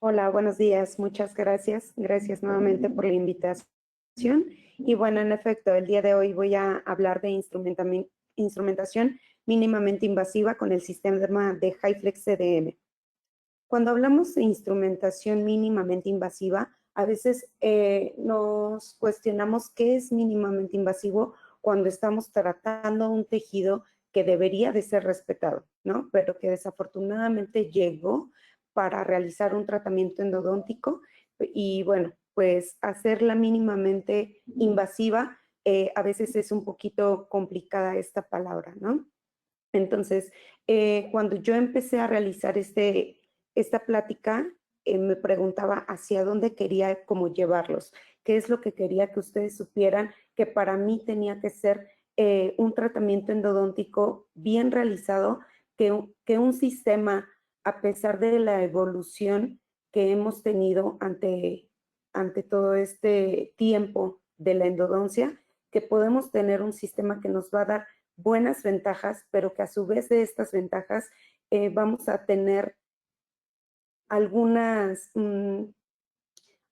Hola, buenos días. Muchas gracias. Gracias nuevamente por la invitación. Y bueno, en efecto, el día de hoy voy a hablar de instrumentación mínimamente invasiva con el sistema de HyFlex CDM. Cuando hablamos de instrumentación mínimamente invasiva, a veces nos cuestionamos qué es mínimamente invasivo cuando estamos tratando un tejido que debería de ser respetado, ¿no? Pero que desafortunadamente llegó para realizar un tratamiento endodóntico y bueno, pues hacerla mínimamente invasiva, a veces es un poquito complicada esta palabra, ¿no? Entonces, cuando yo empecé a realizar esta plática, me preguntaba hacia dónde quería como llevarlos, qué es lo que quería que ustedes supieran que para mí tenía que ser un tratamiento endodóntico bien realizado, que un sistema, a pesar de la evolución que hemos tenido ante todo este tiempo de la endodoncia, que podemos tener un sistema que nos va a dar buenas ventajas, pero que a su vez de estas ventajas vamos a tener algunas,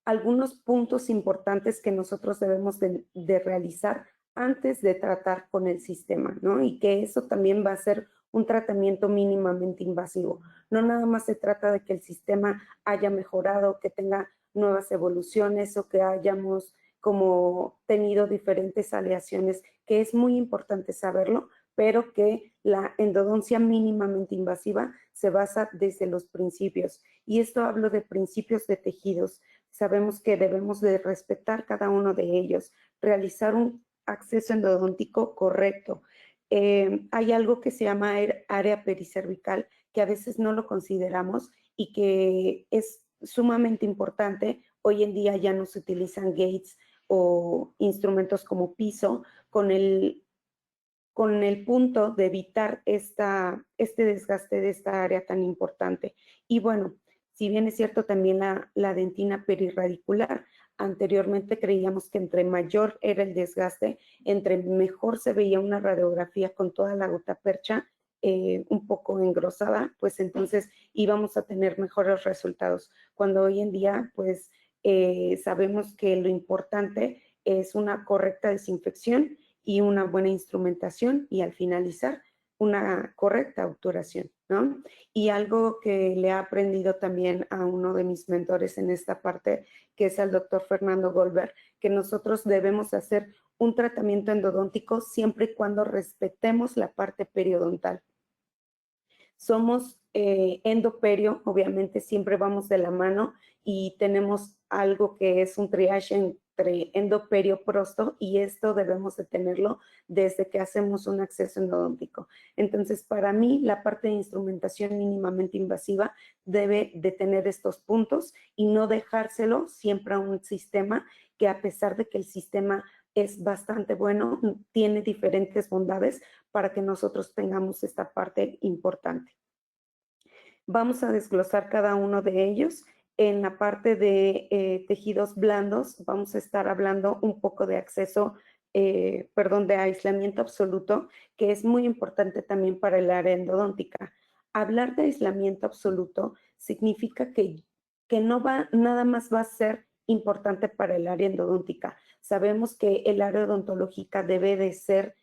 algunos puntos importantes que nosotros debemos de realizar antes de tratar con el sistema, ¿no? Y que eso también va a ser un tratamiento mínimamente invasivo. No nada más se trata de que el sistema haya mejorado, que tenga nuevas evoluciones o que hayamos como tenido diferentes aleaciones, que es muy importante saberlo, pero que la endodoncia mínimamente invasiva se basa desde los principios. Y esto hablo de principios de tejidos. Sabemos que debemos de respetar cada uno de ellos, realizar un acceso endodóntico correcto. Hay algo que se llama área pericervical, que a veces no lo consideramos y que es sumamente importante. Hoy en día ya no se utilizan gates o instrumentos como piso con el punto de evitar este desgaste de esta área tan importante. Y bueno, si bien es cierto también la dentina perirradicular, anteriormente creíamos que entre mayor era el desgaste, entre mejor se veía una radiografía con toda la gutapercha un poco engrosada, pues entonces íbamos a tener mejores resultados. Cuando hoy en día, pues sabemos que lo importante es una correcta desinfección y una buena instrumentación y al finalizar una correcta obturación, ¿no? Y algo que le he aprendido también a uno de mis mentores en esta parte, que es al doctor Fernando Goldberg, que nosotros debemos hacer un tratamiento endodóntico siempre y cuando respetemos la parte periodontal. Somos endoperio, obviamente siempre vamos de la mano y tenemos algo que es un triage entre endoperio prosto y esto debemos de tenerlo desde que hacemos un acceso endodóntico. Entonces, para mí, la parte de instrumentación mínimamente invasiva debe de tener estos puntos y no dejárselo siempre a un sistema que a pesar de que el sistema es bastante bueno, tiene diferentes bondades para que nosotros tengamos esta parte importante. Vamos a desglosar cada uno de ellos. En la parte de tejidos blandos, vamos a estar hablando un poco de acceso, de aislamiento absoluto, que es muy importante también para el área endodóntica. Hablar de aislamiento absoluto significa que no va, nada más va a ser importante para el área endodóntica. Sabemos que el área odontológica debe de ser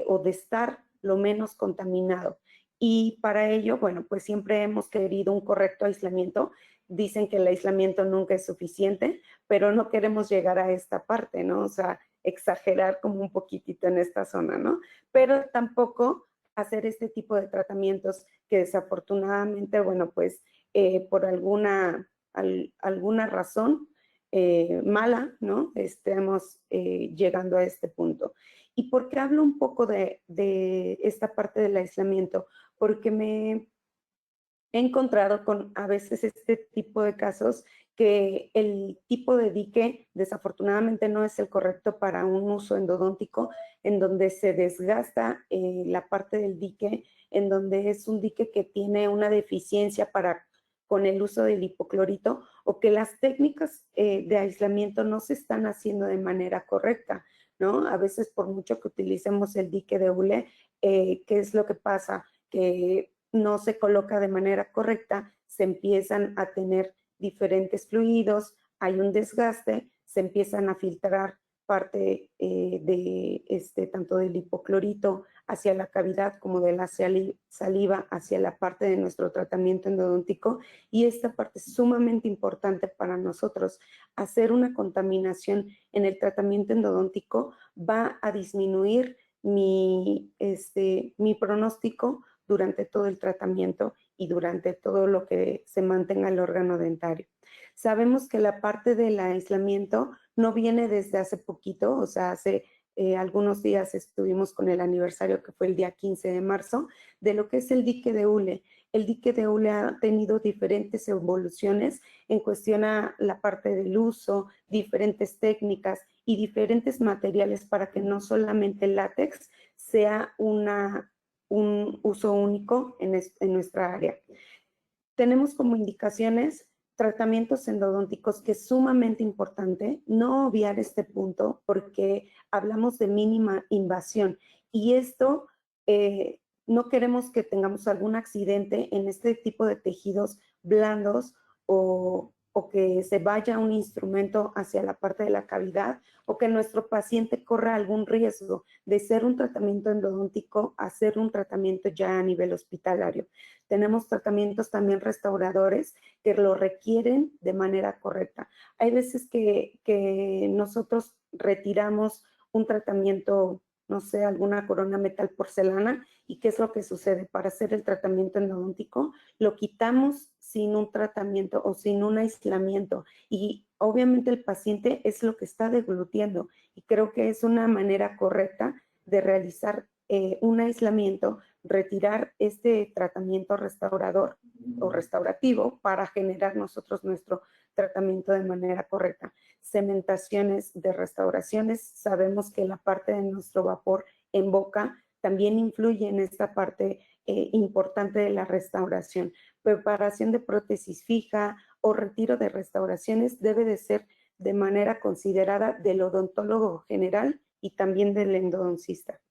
o de estar lo menos contaminado. Y para ello, bueno, pues siempre hemos querido un correcto aislamiento. Dicen que el aislamiento nunca es suficiente, pero no queremos llegar a esta parte, ¿no? O sea, exagerar como un poquitito en esta zona, ¿no? Pero tampoco hacer este tipo de tratamientos que desafortunadamente, bueno, pues por alguna razón mala, ¿no? Estemos llegando a este punto. ¿Y por qué hablo un poco de esta parte del aislamiento? Porque me he encontrado con a veces este tipo de casos que el tipo de dique desafortunadamente no es el correcto para un uso endodóntico, en donde se desgasta la parte del dique, en donde es un dique que tiene una deficiencia con el uso del hipoclorito o que las técnicas de aislamiento no se están haciendo de manera correcta, ¿no? A veces por mucho que utilicemos el dique de hule, ¿qué es lo que pasa? Que no se coloca de manera correcta, se empiezan a tener diferentes fluidos, hay un desgaste, se empiezan a filtrar parte tanto del hipoclorito hacia la cavidad como de la saliva hacia la parte de nuestro tratamiento endodóntico, y esta parte es sumamente importante para nosotros. Hacer una contaminación en el tratamiento endodóntico va a disminuir mi pronóstico durante todo el tratamiento y durante todo lo que se mantenga el órgano dentario. Sabemos que la parte del aislamiento no viene desde hace poquito, o sea, hace algunos días estuvimos con el aniversario que fue el día 15 de marzo, de lo que es el dique de hule. El dique de hule ha tenido diferentes evoluciones en cuestión a la parte del uso, diferentes técnicas y diferentes materiales para que no solamente el látex sea un uso único en nuestra área. Tenemos como indicaciones tratamientos endodónticos, que es sumamente importante no obviar este punto porque hablamos de mínima invasión y esto no queremos que tengamos algún accidente en este tipo de tejidos blandos o que se vaya un instrumento hacia la parte de la cavidad o que nuestro paciente corra algún riesgo de ser un tratamiento endodóntico a ser un tratamiento ya a nivel hospitalario. Tenemos tratamientos también restauradores que lo requieren de manera correcta. Hay veces que nosotros retiramos un tratamiento, no sé, alguna corona metal porcelana, y ¿qué es lo que sucede? Para hacer el tratamiento endodóntico, lo quitamos sin un tratamiento o sin un aislamiento, y obviamente el paciente es lo que está deglutiendo, y creo que es una manera correcta de realizar un aislamiento, retirar este tratamiento restaurador o restaurativo para generar nosotros nuestro tratamiento de manera correcta. Cementaciones de restauraciones, sabemos que la parte de nuestro vapor en boca también influye en esta parte importante de la restauración. Preparación de prótesis fija o retiro de restauraciones debe de ser de manera considerada del odontólogo general y también del endodoncista.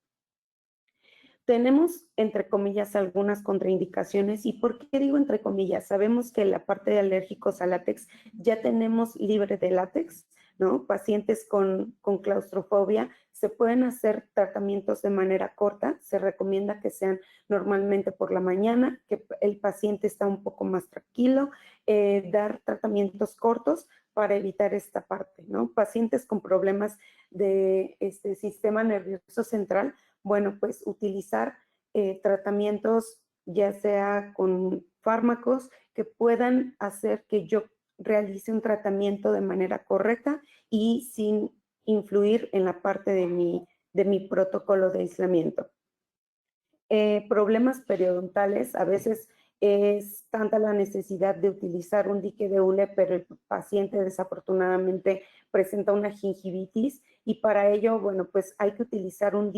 Tenemos, entre comillas, algunas contraindicaciones. ¿Y por qué digo entre comillas? Sabemos que la parte de alérgicos a látex ya tenemos libre de látex, ¿no? Pacientes con claustrofobia se pueden hacer tratamientos de manera corta. Se recomienda que sean normalmente por la mañana, que el paciente está un poco más tranquilo, dar tratamientos cortos para evitar esta parte, ¿no? Pacientes con problemas de sistema nervioso central, bueno, pues utilizar tratamientos ya sea con fármacos que puedan hacer que yo realice un tratamiento de manera correcta y sin influir en la parte de mi protocolo de aislamiento. Problemas periodontales, a veces es tanta la necesidad de utilizar un dique de hule, pero el paciente desafortunadamente presenta una gingivitis y para ello, bueno, pues hay que utilizar un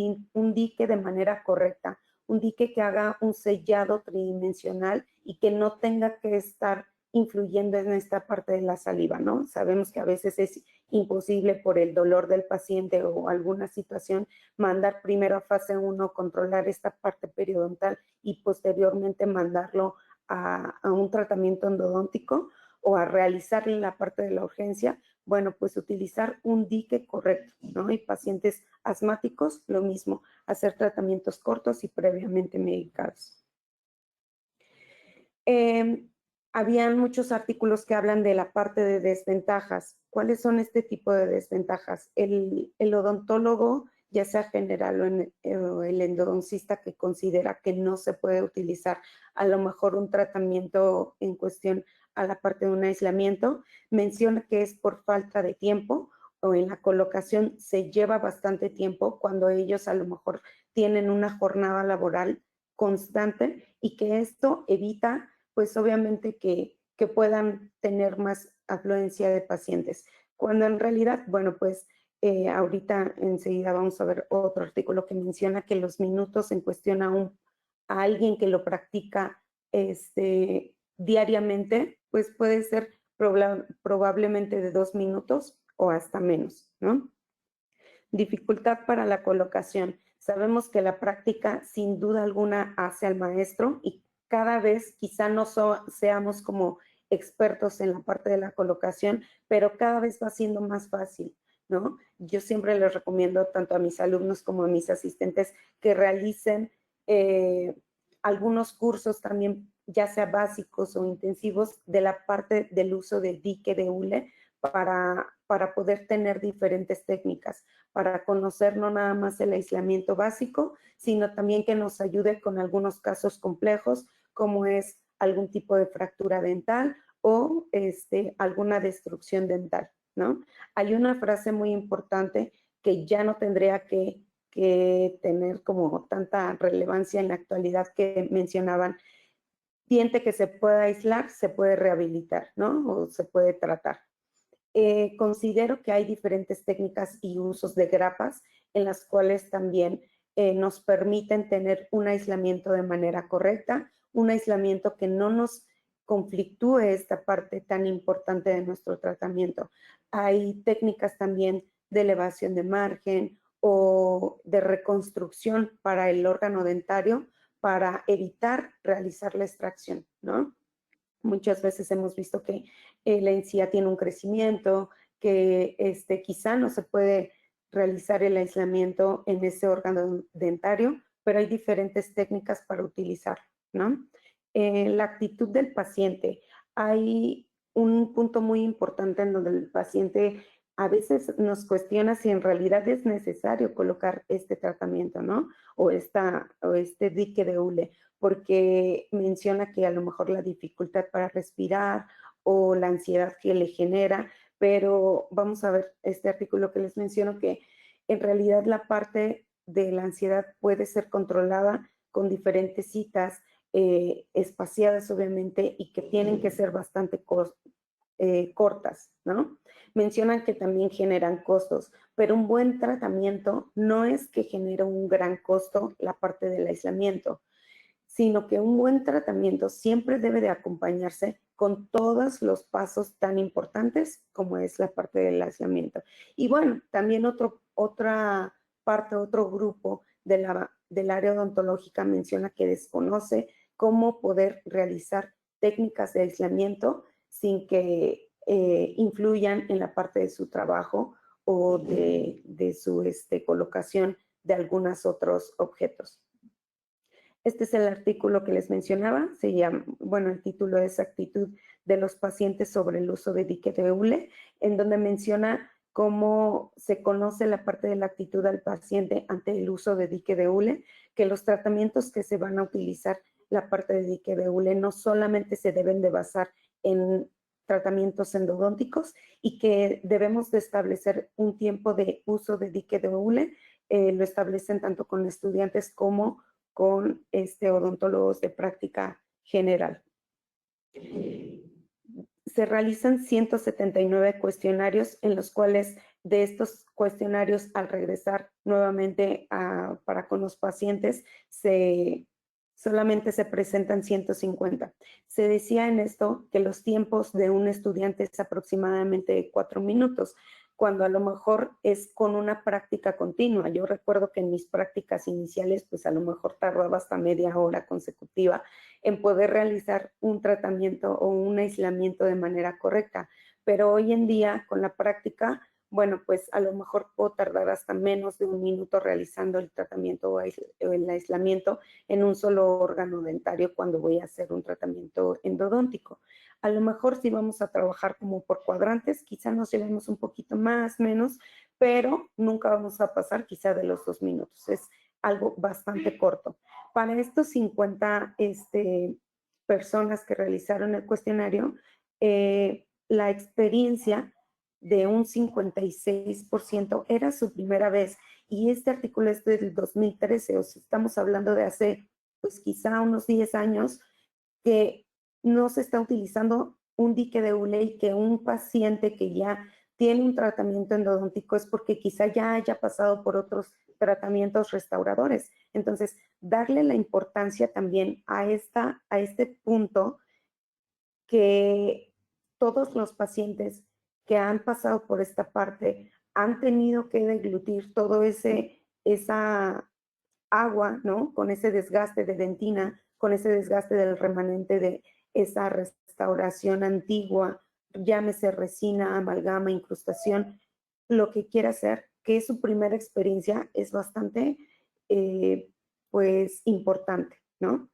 dique de manera correcta, un dique que haga un sellado tridimensional y que no tenga que estar influyendo en esta parte de la saliva, ¿no? Sabemos que a veces es imposible por el dolor del paciente o alguna situación mandar primero a fase 1, controlar esta parte periodontal y posteriormente mandarlo a un tratamiento endodóntico o a realizar la parte de la urgencia. Bueno, pues utilizar un dique correcto, ¿no? Y pacientes asmáticos, lo mismo, hacer tratamientos cortos y previamente medicados. Habían muchos artículos que hablan de la parte de desventajas. ¿Cuáles son este tipo de desventajas? El odontólogo, ya sea general o el endodoncista que considera que no se puede utilizar a lo mejor un tratamiento en cuestión a la parte de un aislamiento, menciona que es por falta de tiempo o en la colocación se lleva bastante tiempo cuando ellos a lo mejor tienen una jornada laboral constante y que esto evita pues obviamente que puedan tener más afluencia de pacientes. Cuando en realidad, bueno, pues ahorita enseguida vamos a ver otro artículo que menciona que los minutos en cuestión a alguien que lo practica diariamente, pues puede ser probablemente de 2 minutos o hasta menos, ¿no? Dificultad para la colocación. Sabemos que la práctica sin duda alguna hace al maestro y cada vez quizá no seamos como expertos en la parte de la colocación, pero cada vez va siendo más fácil, ¿no? Yo siempre les recomiendo tanto a mis alumnos como a mis asistentes que realicen algunos cursos también, ya sea básicos o intensivos, de la parte del uso de dique de hule para poder tener diferentes técnicas, para conocer no nada más el aislamiento básico, sino también que nos ayude con algunos casos complejos, como es algún tipo de fractura dental o alguna destrucción dental, ¿no? Hay una frase muy importante que ya no tendría que tener como tanta relevancia en la actualidad, que mencionaban: diente que se puede aislar, se puede rehabilitar, ¿no? O se puede tratar. Considero que hay diferentes técnicas y usos de grapas en las cuales también nos permiten tener un aislamiento de manera correcta, un aislamiento que no nos conflictúe esta parte tan importante de nuestro tratamiento. Hay técnicas también de elevación de margen o de reconstrucción para el órgano dentario para evitar realizar la extracción, ¿no? Muchas veces hemos visto que la encía tiene un crecimiento, que quizá no se puede realizar el aislamiento en ese órgano dentario, pero hay diferentes técnicas para utilizar, ¿no? La actitud del paciente. Hay un punto muy importante en donde el paciente a veces nos cuestiona si en realidad es necesario colocar este tratamiento, ¿no? O este dique de hule, porque menciona que a lo mejor la dificultad para respirar o la ansiedad que le genera, pero vamos a ver este artículo que les menciono, que en realidad la parte de la ansiedad puede ser controlada con diferentes citas espaciadas, obviamente, y que tienen que ser bastante cortas, ¿no? Mencionan que también generan costos, pero un buen tratamiento no es que genere un gran costo la parte del aislamiento, sino que un buen tratamiento siempre debe de acompañarse con todos los pasos tan importantes como es la parte del aislamiento. Y bueno, también otra parte, otro grupo del área odontológica menciona que desconoce cómo poder realizar técnicas de aislamiento sin que influyan en la parte de su trabajo o de su colocación de algunos otros objetos. Este es el artículo que les mencionaba, se llama, bueno, el título es Actitud de los pacientes sobre el uso de dique de hule, en donde menciona cómo se conoce la parte de la actitud del paciente ante el uso de dique de hule, que los tratamientos que se van a utilizar la parte de dique de hule no solamente se deben de basar en tratamientos endodónticos y que debemos de establecer un tiempo de uso de dique de hule, lo establecen tanto con estudiantes como con odontólogos de práctica general. Se realizan 179 cuestionarios en los cuales de estos cuestionarios al regresar nuevamente para con los pacientes solamente se presentan 150. Se decía en esto que los tiempos de un estudiante es aproximadamente 4 minutos, cuando a lo mejor es con una práctica continua. Yo recuerdo que en mis prácticas iniciales, pues a lo mejor tardaba hasta media hora consecutiva en poder realizar un tratamiento o un aislamiento de manera correcta. Pero hoy en día, con la práctica, bueno, pues a lo mejor puedo tardar hasta menos de un minuto realizando el tratamiento o el aislamiento en un solo órgano dentario cuando voy a hacer un tratamiento endodóntico. A lo mejor si vamos a trabajar como por cuadrantes, quizá nos llevemos un poquito más, menos, pero nunca vamos a pasar quizá de los 2 minutos. Es algo bastante corto. Para estos 50 personas que realizaron el cuestionario, la experiencia de un 56% era su primera vez, y este artículo es del 2013, o sea, estamos hablando de hace pues quizá unos 10 años que no se está utilizando un dique de hule, y que un paciente que ya tiene un tratamiento endodóntico es porque quizá ya haya pasado por otros tratamientos restauradores. Entonces, darle la importancia también a este punto, que todos los pacientes que han pasado por esta parte han tenido que deglutir todo esa agua, ¿no? Con ese desgaste de dentina, con ese desgaste del remanente de esa restauración antigua, llámese resina, amalgama, incrustación, lo que quiera hacer, que su primera experiencia es bastante, pues, importante, ¿no?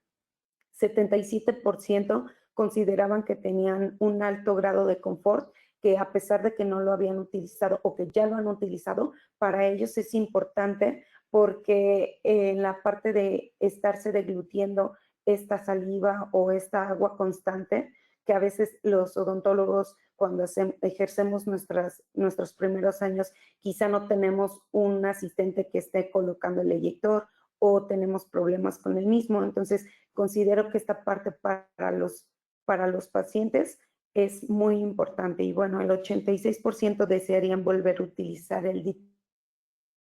77% consideraban que tenían un alto grado de confort, que a pesar de que no lo habían utilizado o que ya lo han utilizado, para ellos es importante porque en la parte de estarse deglutiendo esta saliva o esta agua constante, que a veces los odontólogos cuando ejercemos nuestros primeros años, quizá no tenemos un asistente que esté colocando el eyector o tenemos problemas con el mismo. Entonces, considero que esta parte para los pacientes es muy importante. Y bueno, el 86% desearían volver a utilizar el dique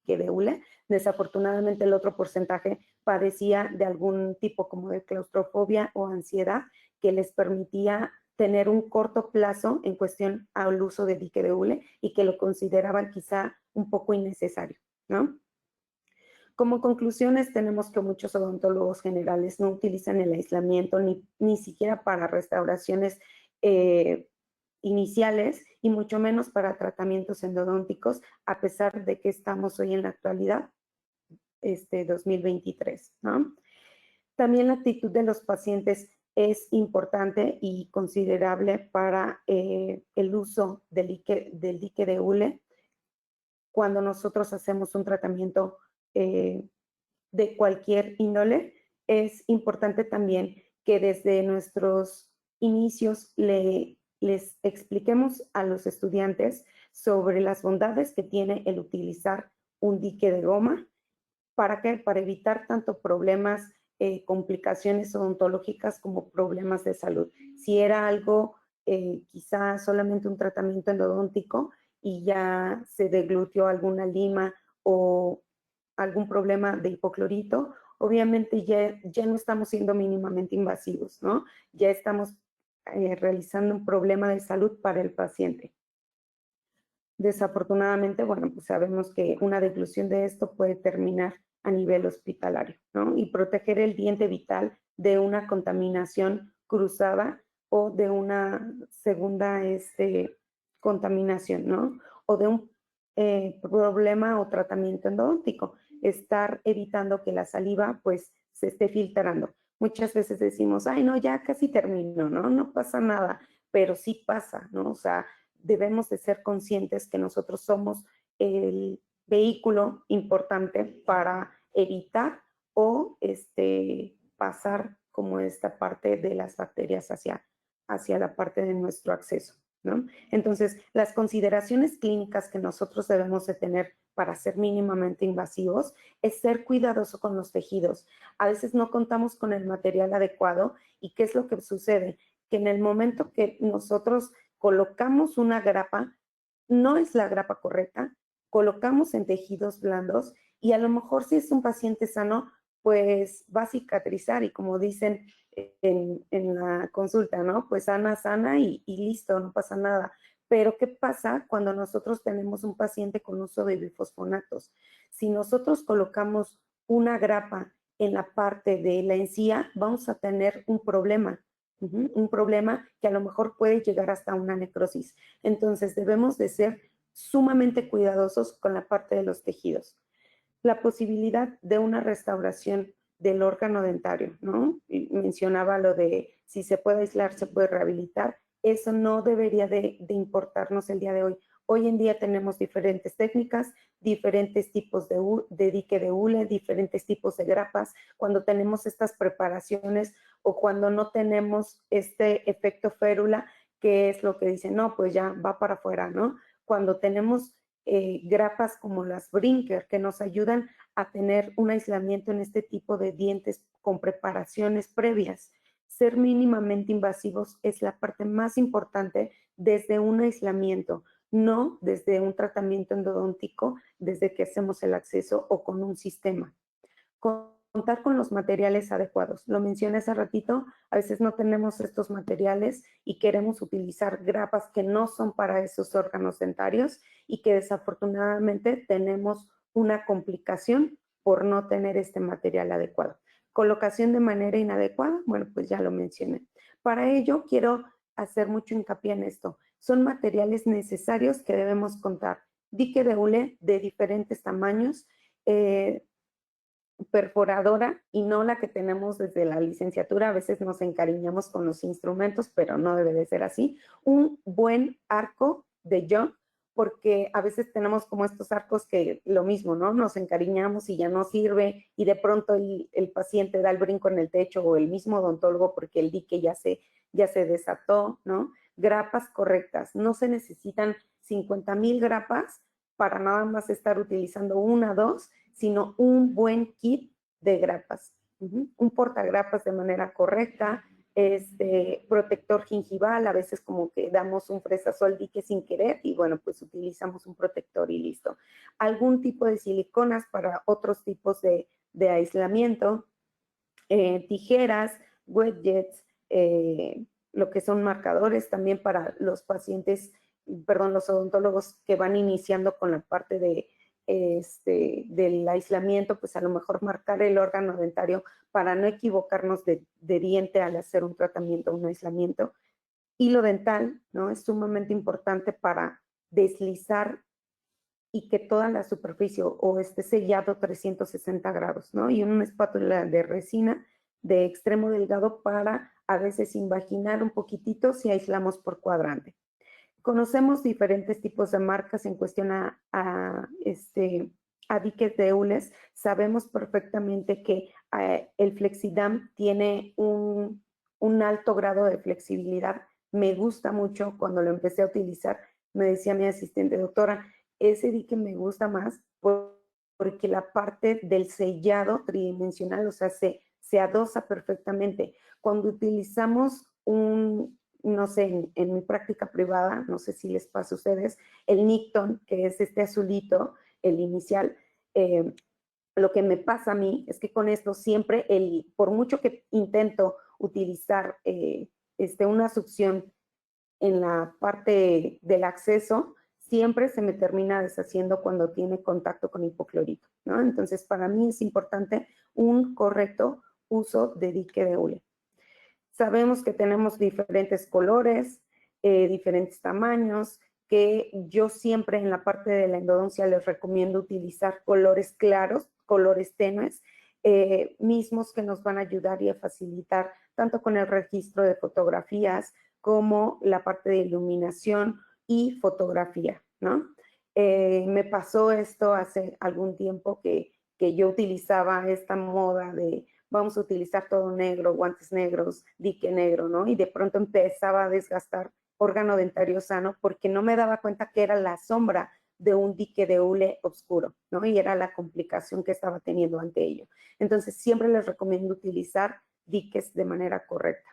de hule. Desafortunadamente, el otro porcentaje padecía de algún tipo como de claustrofobia o ansiedad que les permitía tener un corto plazo en cuestión al uso de dique de hule y que lo consideraban quizá un poco innecesario, ¿no? Como conclusiones, tenemos que muchos odontólogos generales no utilizan el aislamiento ni siquiera para restauraciones iniciales y mucho menos para tratamientos endodónticos, a pesar de que estamos hoy en la actualidad, 2023, ¿no? También la actitud de los pacientes es importante y considerable para el uso del dique de hule cuando nosotros hacemos un tratamiento de cualquier índole. Es importante también que desde nuestros inicios les expliquemos a los estudiantes sobre las bondades que tiene el utilizar un dique de goma. ¿Para qué? Para evitar tanto problemas, complicaciones odontológicas como problemas de salud. Si era algo, quizá solamente un tratamiento endodóntico y ya se deglutió alguna lima o algún problema de hipoclorito, obviamente ya no estamos siendo mínimamente invasivos, ¿no? Ya estamos realizando un problema de salud para el paciente. Desafortunadamente, bueno, pues sabemos que una deglución de esto puede terminar a nivel hospitalario, ¿no? Y proteger el diente vital de una contaminación cruzada o de una segunda contaminación, ¿no? O de un problema o tratamiento endodóntico. Estar evitando que la saliva, pues, se esté filtrando. Muchas veces decimos, ay, no, ya casi termino, ¿no? No pasa nada, pero sí pasa, ¿no? O sea, debemos de ser conscientes que nosotros somos el vehículo importante para evitar o pasar como esta parte de las bacterias hacia la parte de nuestro acceso, ¿no? Entonces, las consideraciones clínicas que nosotros debemos de tener para ser mínimamente invasivos es ser cuidadoso con los tejidos. A veces no contamos con el material adecuado y ¿qué es lo que sucede? Que en el momento que nosotros colocamos una grapa, no es la grapa correcta, colocamos en tejidos blandos y a lo mejor si es un paciente sano, pues va a cicatrizar y como dicen en la consulta, ¿no? Pues sana, sana y listo, no pasa nada. Pero ¿qué pasa cuando nosotros tenemos un paciente con uso de bifosfonatos? Si nosotros colocamos una grapa en la parte de la encía, vamos a tener un problema. Un problema que a lo mejor puede llegar hasta una necrosis. Entonces debemos de ser sumamente cuidadosos con la parte de los tejidos. La posibilidad de una restauración del órgano dentario, ¿no? Y mencionaba lo de si se puede aislar, se puede rehabilitar. Eso no debería de importarnos el día de hoy. Hoy en día tenemos diferentes técnicas, diferentes tipos de dique de hule, diferentes tipos de grapas. Cuando tenemos estas preparaciones o cuando no tenemos este efecto férula, que es lo que dicen, no, pues ya va para afuera, ¿no? Cuando tenemos grapas como las Brinker, que nos ayudan a tener un aislamiento en este tipo de dientes con preparaciones previas. Ser mínimamente invasivos es la parte más importante desde un aislamiento, no desde un tratamiento endodóntico, desde que hacemos el acceso o con un sistema. Contar con los materiales adecuados. Lo mencioné hace ratito, a veces no tenemos estos materiales y queremos utilizar grapas que no son para esos órganos dentarios y que desafortunadamente tenemos una complicación por no tener este material adecuado. Colocación de manera inadecuada, bueno, pues ya lo mencioné. Para ello quiero hacer mucho hincapié en esto. Son materiales necesarios que debemos contar. Dique de hule de diferentes tamaños, perforadora y no la que tenemos desde la licenciatura. A veces nos encariñamos con los instrumentos, pero no debe de ser así. Un buen arco de Young, porque a veces tenemos como estos arcos que lo mismo, ¿no? Nos encariñamos y ya no sirve y de pronto el paciente da el brinco en el techo o el mismo odontólogo porque el dique ya se desató, ¿no? Grapas correctas. No se necesitan 50,000 grapas para nada más estar utilizando una, dos, sino un buen kit de grapas. Un portagrapas de manera correcta, protector gingival, a veces como que damos un fresazol dique sin querer y bueno, pues utilizamos un protector y listo. Algún tipo de siliconas para otros tipos de aislamiento, tijeras, widgets, lo que son marcadores también para los pacientes, los odontólogos que van iniciando con la parte del aislamiento, pues a lo mejor marcar el órgano dentario para no equivocarnos de diente al hacer un tratamiento, un aislamiento. Hilo dental, ¿no? Es sumamente importante para deslizar y que toda la superficie o esté sellado 360 grados, ¿no? Y una espátula de resina de extremo delgado para a veces invaginar un poquitito si aislamos por cuadrante. Conocemos diferentes tipos de marcas en cuestión a diques de hules. Sabemos perfectamente que el Flexidam tiene un alto grado de flexibilidad. Me gusta mucho cuando lo empecé a utilizar. Me decía mi asistente, doctora, ese dique me gusta más porque la parte del sellado tridimensional, o sea, se adosa perfectamente. Cuando utilizamos no sé, en mi práctica privada, no sé si les pasa a ustedes, el Nicton, que es este azulito, el inicial, lo que me pasa a mí es que con esto siempre, por mucho que intento utilizar una succión en la parte del acceso, siempre se me termina deshaciendo cuando tiene contacto con hipoclorito, ¿no? Entonces, para mí es importante un correcto uso de dique de hule. Sabemos que tenemos diferentes colores, diferentes tamaños, que yo siempre en la parte de la endodoncia les recomiendo utilizar colores claros, colores tenues, mismos que nos van a ayudar y a facilitar tanto con el registro de fotografías como la parte de iluminación y fotografía, ¿no? Me pasó esto hace algún tiempo que yo utilizaba esta moda de vamos a utilizar todo negro, guantes negros, dique negro, ¿no? Y de pronto empezaba a desgastar órgano dentario sano porque no me daba cuenta que era la sombra de un dique de hule oscuro, ¿no? Y era la complicación que estaba teniendo ante ello. Entonces, siempre les recomiendo utilizar diques de manera correcta.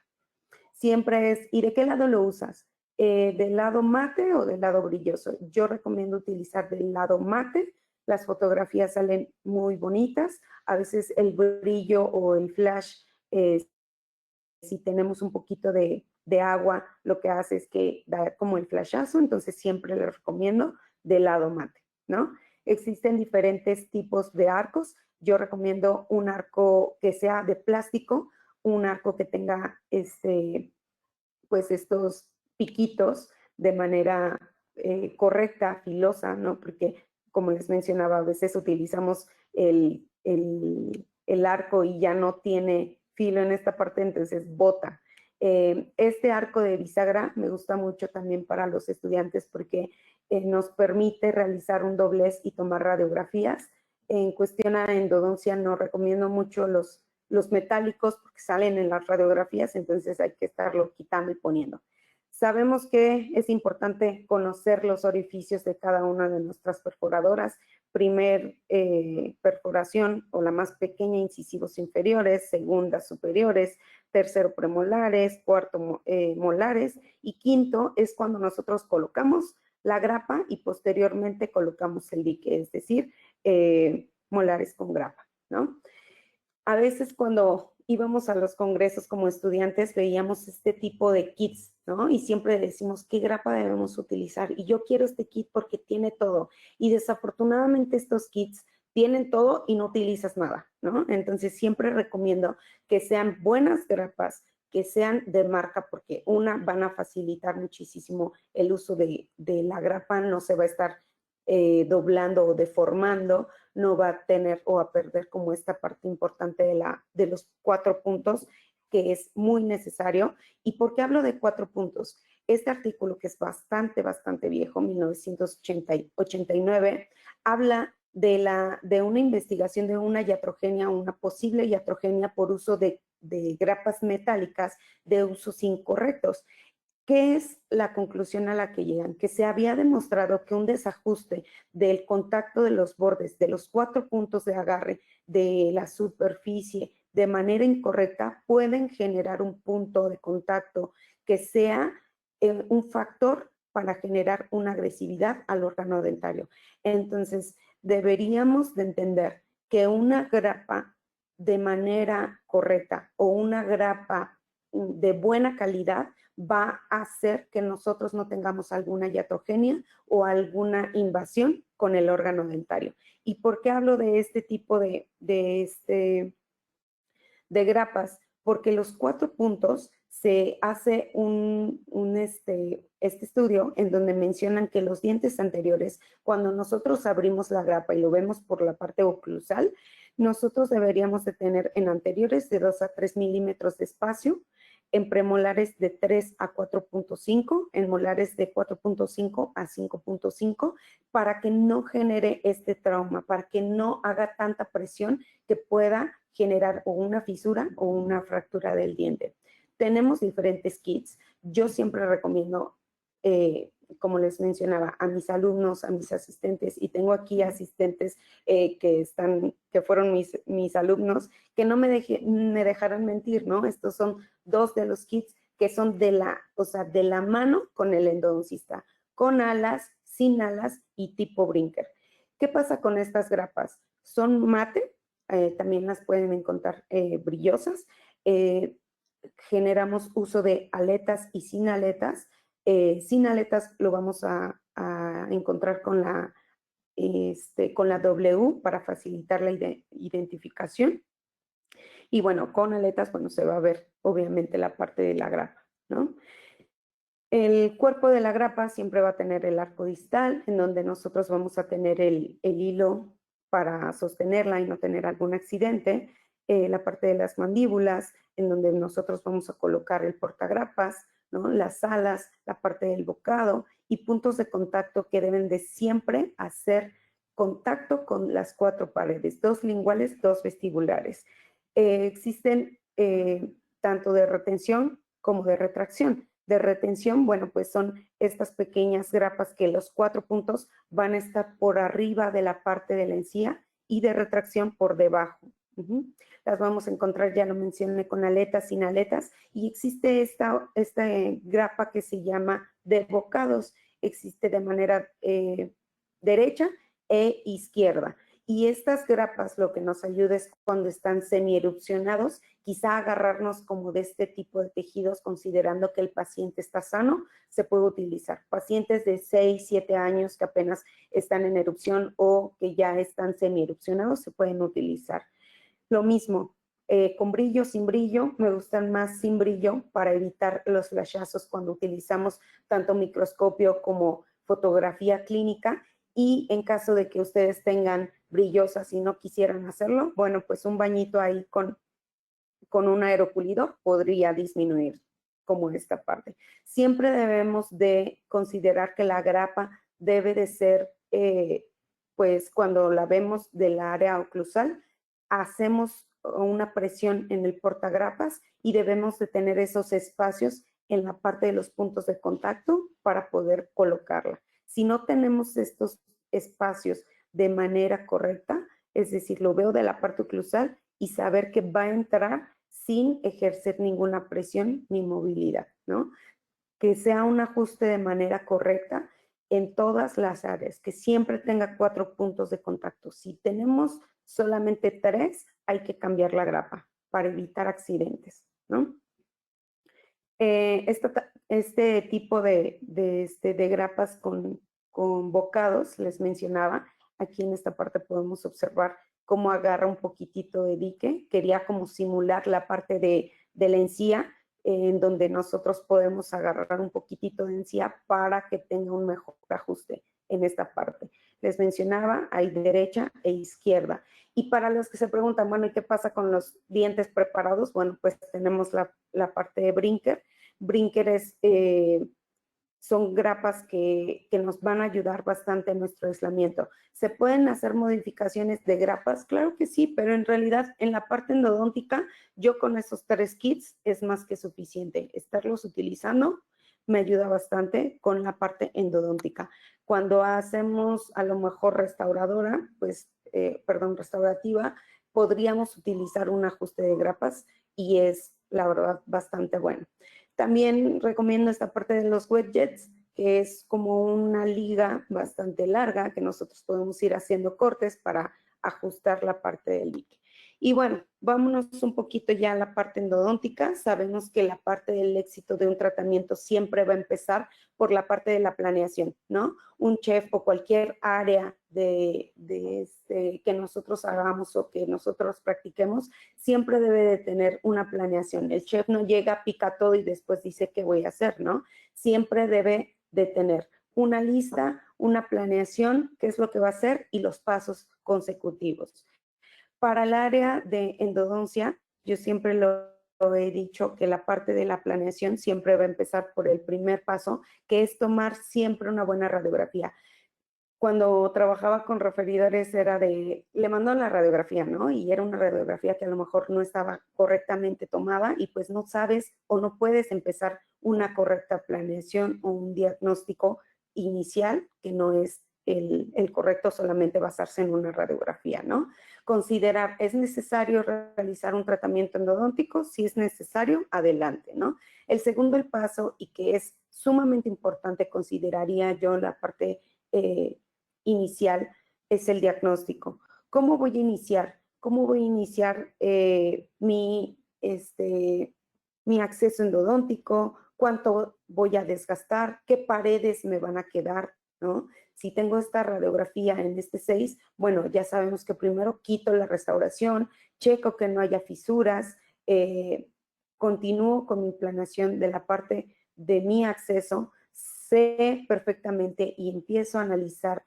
Siempre es, ¿y de qué lado lo usas? ¿Del lado mate o del lado brilloso? Yo recomiendo utilizar del lado mate. Las fotografías salen muy bonitas. A veces el brillo o el flash, si tenemos un poquito de agua, lo que hace es que da como el flashazo. Entonces siempre les recomiendo del lado mate, ¿no? Existen diferentes tipos de arcos. Yo recomiendo un arco que sea de plástico, un arco que tenga pues estos piquitos de manera correcta, filosa, ¿no? Porque como les mencionaba, a veces utilizamos el arco y ya no tiene filo en esta parte, entonces bota. Este arco de bisagra me gusta mucho también para los estudiantes porque nos permite realizar un doblez y tomar radiografías. En cuestión a endodoncia no recomiendo mucho los metálicos porque salen en las radiografías, entonces hay que estarlo quitando y poniendo. Sabemos que es importante conocer los orificios de cada una de nuestras perforadoras. Primer perforación o la más pequeña, incisivos inferiores, segunda superiores, tercero premolares, cuarto molares y quinto es cuando nosotros colocamos la grapa y posteriormente colocamos el dique, es decir, molares con grapa, ¿no? A veces cuando íbamos a los congresos como estudiantes veíamos este tipo de kits, ¿no? Y siempre decimos, ¿qué grapa debemos utilizar? Y yo quiero este kit porque tiene todo. Y desafortunadamente estos kits tienen todo y no utilizas nada, ¿no? Entonces siempre recomiendo que sean buenas grapas que sean de marca, porque una, van a facilitar muchísimo el uso de la grapa, no se va a estar doblando o deformando, no va a tener o a perder como esta parte importante de los 4 puntos, que es muy necesario. ¿Y por qué hablo de 4 puntos? Este artículo, que es bastante viejo, 1989, habla de una investigación de una iatrogenia, una posible iatrogenia por uso de grapas metálicas de usos incorrectos. ¿Qué es la conclusión a la que llegan? Que se había demostrado que un desajuste del contacto de los bordes, de los 4 puntos de agarre de la superficie de manera incorrecta, pueden generar un punto de contacto que sea un factor para generar una agresividad al órgano dentario. Entonces, deberíamos de entender que una grapa de manera correcta o una grapa de buena calidad va a hacer que nosotros no tengamos alguna iatrogenia o alguna invasión con el órgano dentario. ¿Y por qué hablo de este tipo de grapas? Porque los 4 puntos se hace este estudio en donde mencionan que los dientes anteriores, cuando nosotros abrimos la grapa y lo vemos por la parte oclusal, nosotros deberíamos de tener en anteriores de 2 a 3 milímetros de espacio, en premolares de 3 a 4.5, en molares de 4.5 a 5.5, para que no genere este trauma, para que no haga tanta presión que pueda generar o una fisura o una fractura del diente. Tenemos diferentes kits. Yo siempre recomiendo, como les mencionaba, a mis alumnos, a mis asistentes, y tengo aquí asistentes que fueron mis alumnos, que no me dejaran mentir, ¿no? Estos son 2 de los kits que son de la mano con el endodoncista, con alas, sin alas y tipo brinker. ¿Qué pasa con estas grapas? Son mate, también las pueden encontrar brillosas. Generamos uso de aletas y sin aletas. Sin aletas lo vamos a encontrar con la W para facilitar la identificación. Y bueno, con aletas, bueno, se va a ver obviamente la parte de la grapa, ¿no? El cuerpo de la grapa siempre va a tener el arco distal, en donde nosotros vamos a tener el hilo para sostenerla y no tener algún accidente. La parte de las mandíbulas, en donde nosotros vamos a colocar el portagrapas, ¿no? Las alas, la parte del bocado y puntos de contacto que deben de siempre hacer contacto con las 4 paredes, 2 linguales, 2 vestibulares. Existen tanto de retención como de retracción. De retención, bueno, pues son estas pequeñas grapas que los 4 puntos van a estar por arriba de la parte de la encía, y de retracción por debajo. Las vamos a encontrar, ya lo mencioné, con aletas, sin aletas, y existe esta grapa que se llama de bocados. Existe de manera derecha e izquierda. Y estas grapas lo que nos ayuda es cuando están semierupcionados, quizá agarrarnos como de este tipo de tejidos, considerando que el paciente está sano, se puede utilizar. Pacientes de 6, 7 años que apenas están en erupción o que ya están semierupcionados, se pueden utilizar. Lo mismo, con brillo, sin brillo, me gustan más sin brillo para evitar los flashazos cuando utilizamos tanto microscopio como fotografía clínica. Y en caso de que ustedes tengan brillosas y no quisieran hacerlo, bueno, pues un bañito ahí con un aeropulidor podría disminuir como esta parte. Siempre debemos de considerar que la grapa debe de ser, pues cuando la vemos del área oclusal, hacemos una presión en el portagrapas y debemos de tener esos espacios en la parte de los puntos de contacto para poder colocarla. Si no tenemos estos espacios de manera correcta, es decir, lo veo de la parte oclusal y saber que va a entrar sin ejercer ninguna presión ni movilidad, ¿no? Que sea un ajuste de manera correcta en todas las áreas, que siempre tenga 4 puntos de contacto. Si tenemos solamente 3, hay que cambiar la grapa para evitar accidentes, ¿no? Este tipo de grapas con bocados, les mencionaba, aquí en esta parte podemos observar cómo agarra un poquitito de dique, quería como simular la parte de la encía, en donde nosotros podemos agarrar un poquitito de encía para que tenga un mejor ajuste en esta parte. Les mencionaba, hay derecha e izquierda. Y para los que se preguntan, bueno, ¿y qué pasa con los dientes preparados? Bueno, pues tenemos la parte de Brinker. Brinker son grapas que nos van a ayudar bastante en nuestro aislamiento. ¿Se pueden hacer modificaciones de grapas? Claro que sí, pero en realidad en la parte endodóntica, yo con esos 3 kits es más que suficiente. Estarlos utilizando me ayuda bastante con la parte endodóntica. Cuando hacemos a lo mejor restauradora, pues, restaurativa, podríamos utilizar un ajuste de grapas y es, la verdad, bastante bueno. También recomiendo esta parte de los widgets, que es como una liga bastante larga que nosotros podemos ir haciendo cortes para ajustar la parte del dique. Y bueno, vámonos un poquito ya a la parte endodóntica. Sabemos que la parte del éxito de un tratamiento siempre va a empezar por la parte de la planeación, ¿no? Un chef o cualquier área que nosotros hagamos o que nosotros practiquemos, siempre debe de tener una planeación. El chef no llega, pica todo y después dice qué voy a hacer, ¿no? Siempre debe de tener una lista, una planeación, qué es lo que va a hacer y los pasos consecutivos. Para el área de endodoncia, yo siempre lo he dicho que la parte de la planeación siempre va a empezar por el primer paso, que es tomar siempre una buena radiografía. Cuando trabajaba con referidores era le mandaban la radiografía, ¿no? Y era una radiografía que a lo mejor no estaba correctamente tomada y pues no sabes o no puedes empezar una correcta planeación o un diagnóstico inicial que no es el correcto solamente basarse en una radiografía, ¿no? Considerar, ¿es necesario realizar un tratamiento endodóntico? Si es necesario, adelante, ¿no? El segundo paso, y que es sumamente importante, consideraría yo la parte inicial, es el diagnóstico. ¿Cómo voy a iniciar? ¿Cómo voy a iniciar mi acceso endodóntico? ¿Cuánto voy a desgastar? ¿Qué paredes me van a quedar? ¿No? Si tengo esta radiografía en este 6, bueno, ya sabemos que primero quito la restauración, checo que no haya fisuras, continúo con mi planeación de la parte de mi acceso, sé perfectamente y empiezo a analizar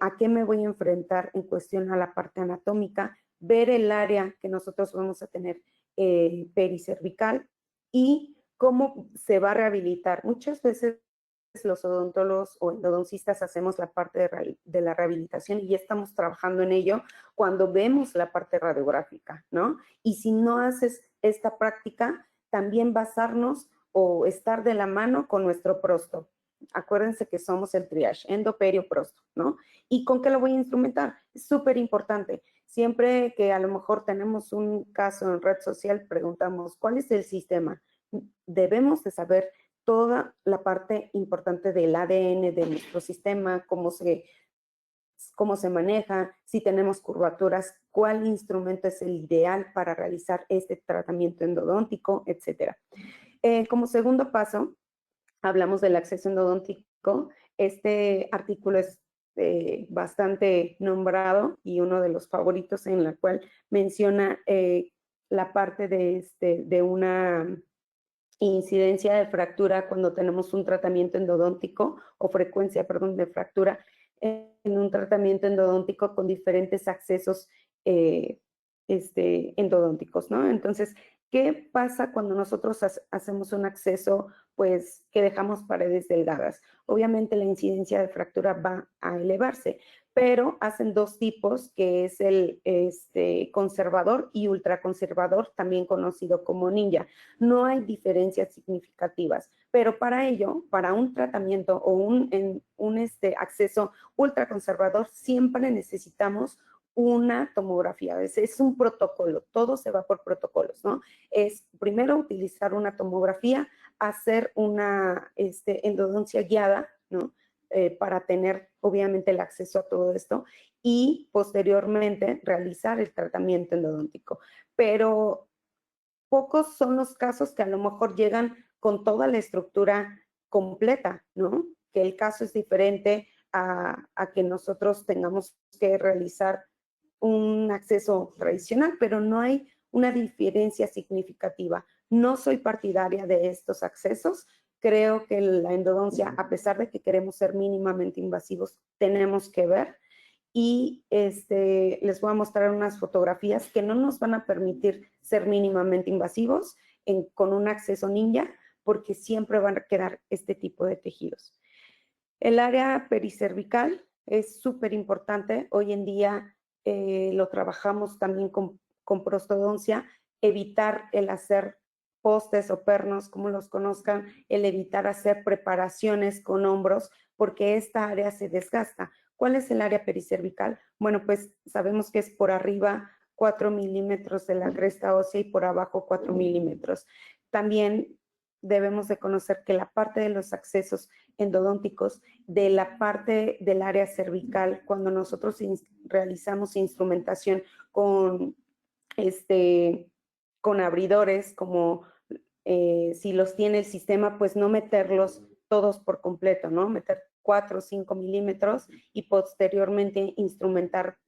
a qué me voy a enfrentar en cuestión a la parte anatómica, ver el área que nosotros vamos a tener pericervical y cómo se va a rehabilitar. Muchas veces los odontólogos o endodoncistas hacemos la parte de la rehabilitación y ya estamos trabajando en ello cuando vemos la parte radiográfica, ¿no? Y si no haces esta práctica, también basarnos o estar de la mano con nuestro prosto. Acuérdense que somos el triage, endo, perio, prosto, ¿no? ¿Y con qué lo voy a instrumentar? Es súper importante. Siempre que a lo mejor tenemos un caso en red social, preguntamos, ¿cuál es el sistema? Debemos de saber toda la parte importante del ADN de nuestro sistema, cómo se maneja, si tenemos curvaturas, cuál instrumento es el ideal para realizar este tratamiento endodóntico, etcétera. Como segundo paso, hablamos del acceso endodóntico. Este artículo es bastante nombrado y uno de los favoritos en la cual menciona la parte de una incidencia de fractura cuando tenemos un tratamiento endodóntico o frecuencia, perdón, de fractura en un tratamiento endodóntico con diferentes accesos endodónticos, ¿no? Entonces, ¿qué pasa cuando nosotros hacemos un acceso, pues, que dejamos paredes delgadas? Obviamente la incidencia de fractura va a elevarse, pero hacen dos tipos, que es el conservador y ultraconservador, también conocido como ninja. No hay diferencias significativas, pero para ello, para un tratamiento o un acceso ultraconservador, siempre necesitamos una tomografía. Es un protocolo, todo se va por protocolos, ¿no? Es primero utilizar una tomografía, hacer una endodoncia guiada, ¿no? Para tener obviamente el acceso a todo esto y posteriormente realizar el tratamiento endodóntico. Pero pocos son los casos que a lo mejor llegan con toda la estructura completa, ¿no? Que el caso es diferente a que nosotros tengamos que realizar un acceso tradicional, pero no hay una diferencia significativa. No soy partidaria de estos accesos. Creo que la endodoncia, a pesar de que queremos ser mínimamente invasivos, tenemos que ver. Y les voy a mostrar unas fotografías que no nos van a permitir ser mínimamente invasivos con un acceso ninja, porque siempre van a quedar este tipo de tejidos. El área pericervical es súper importante. Hoy en día lo trabajamos también con prostodoncia, evitar el hacer postes o pernos, como los conozcan, el evitar hacer preparaciones con hombros, porque esta área se desgasta. ¿Cuál es el área pericervical? Bueno, pues sabemos que es por arriba 4 milímetros de la cresta ósea y por abajo 4 milímetros. También debemos de conocer que la parte de los accesos endodónticos de la parte del área cervical, cuando nosotros realizamos instrumentación con, con abridores, como si los tiene el sistema, pues no meterlos todos por completo, ¿no? Meter 4 o 5 milímetros y posteriormente instrumentar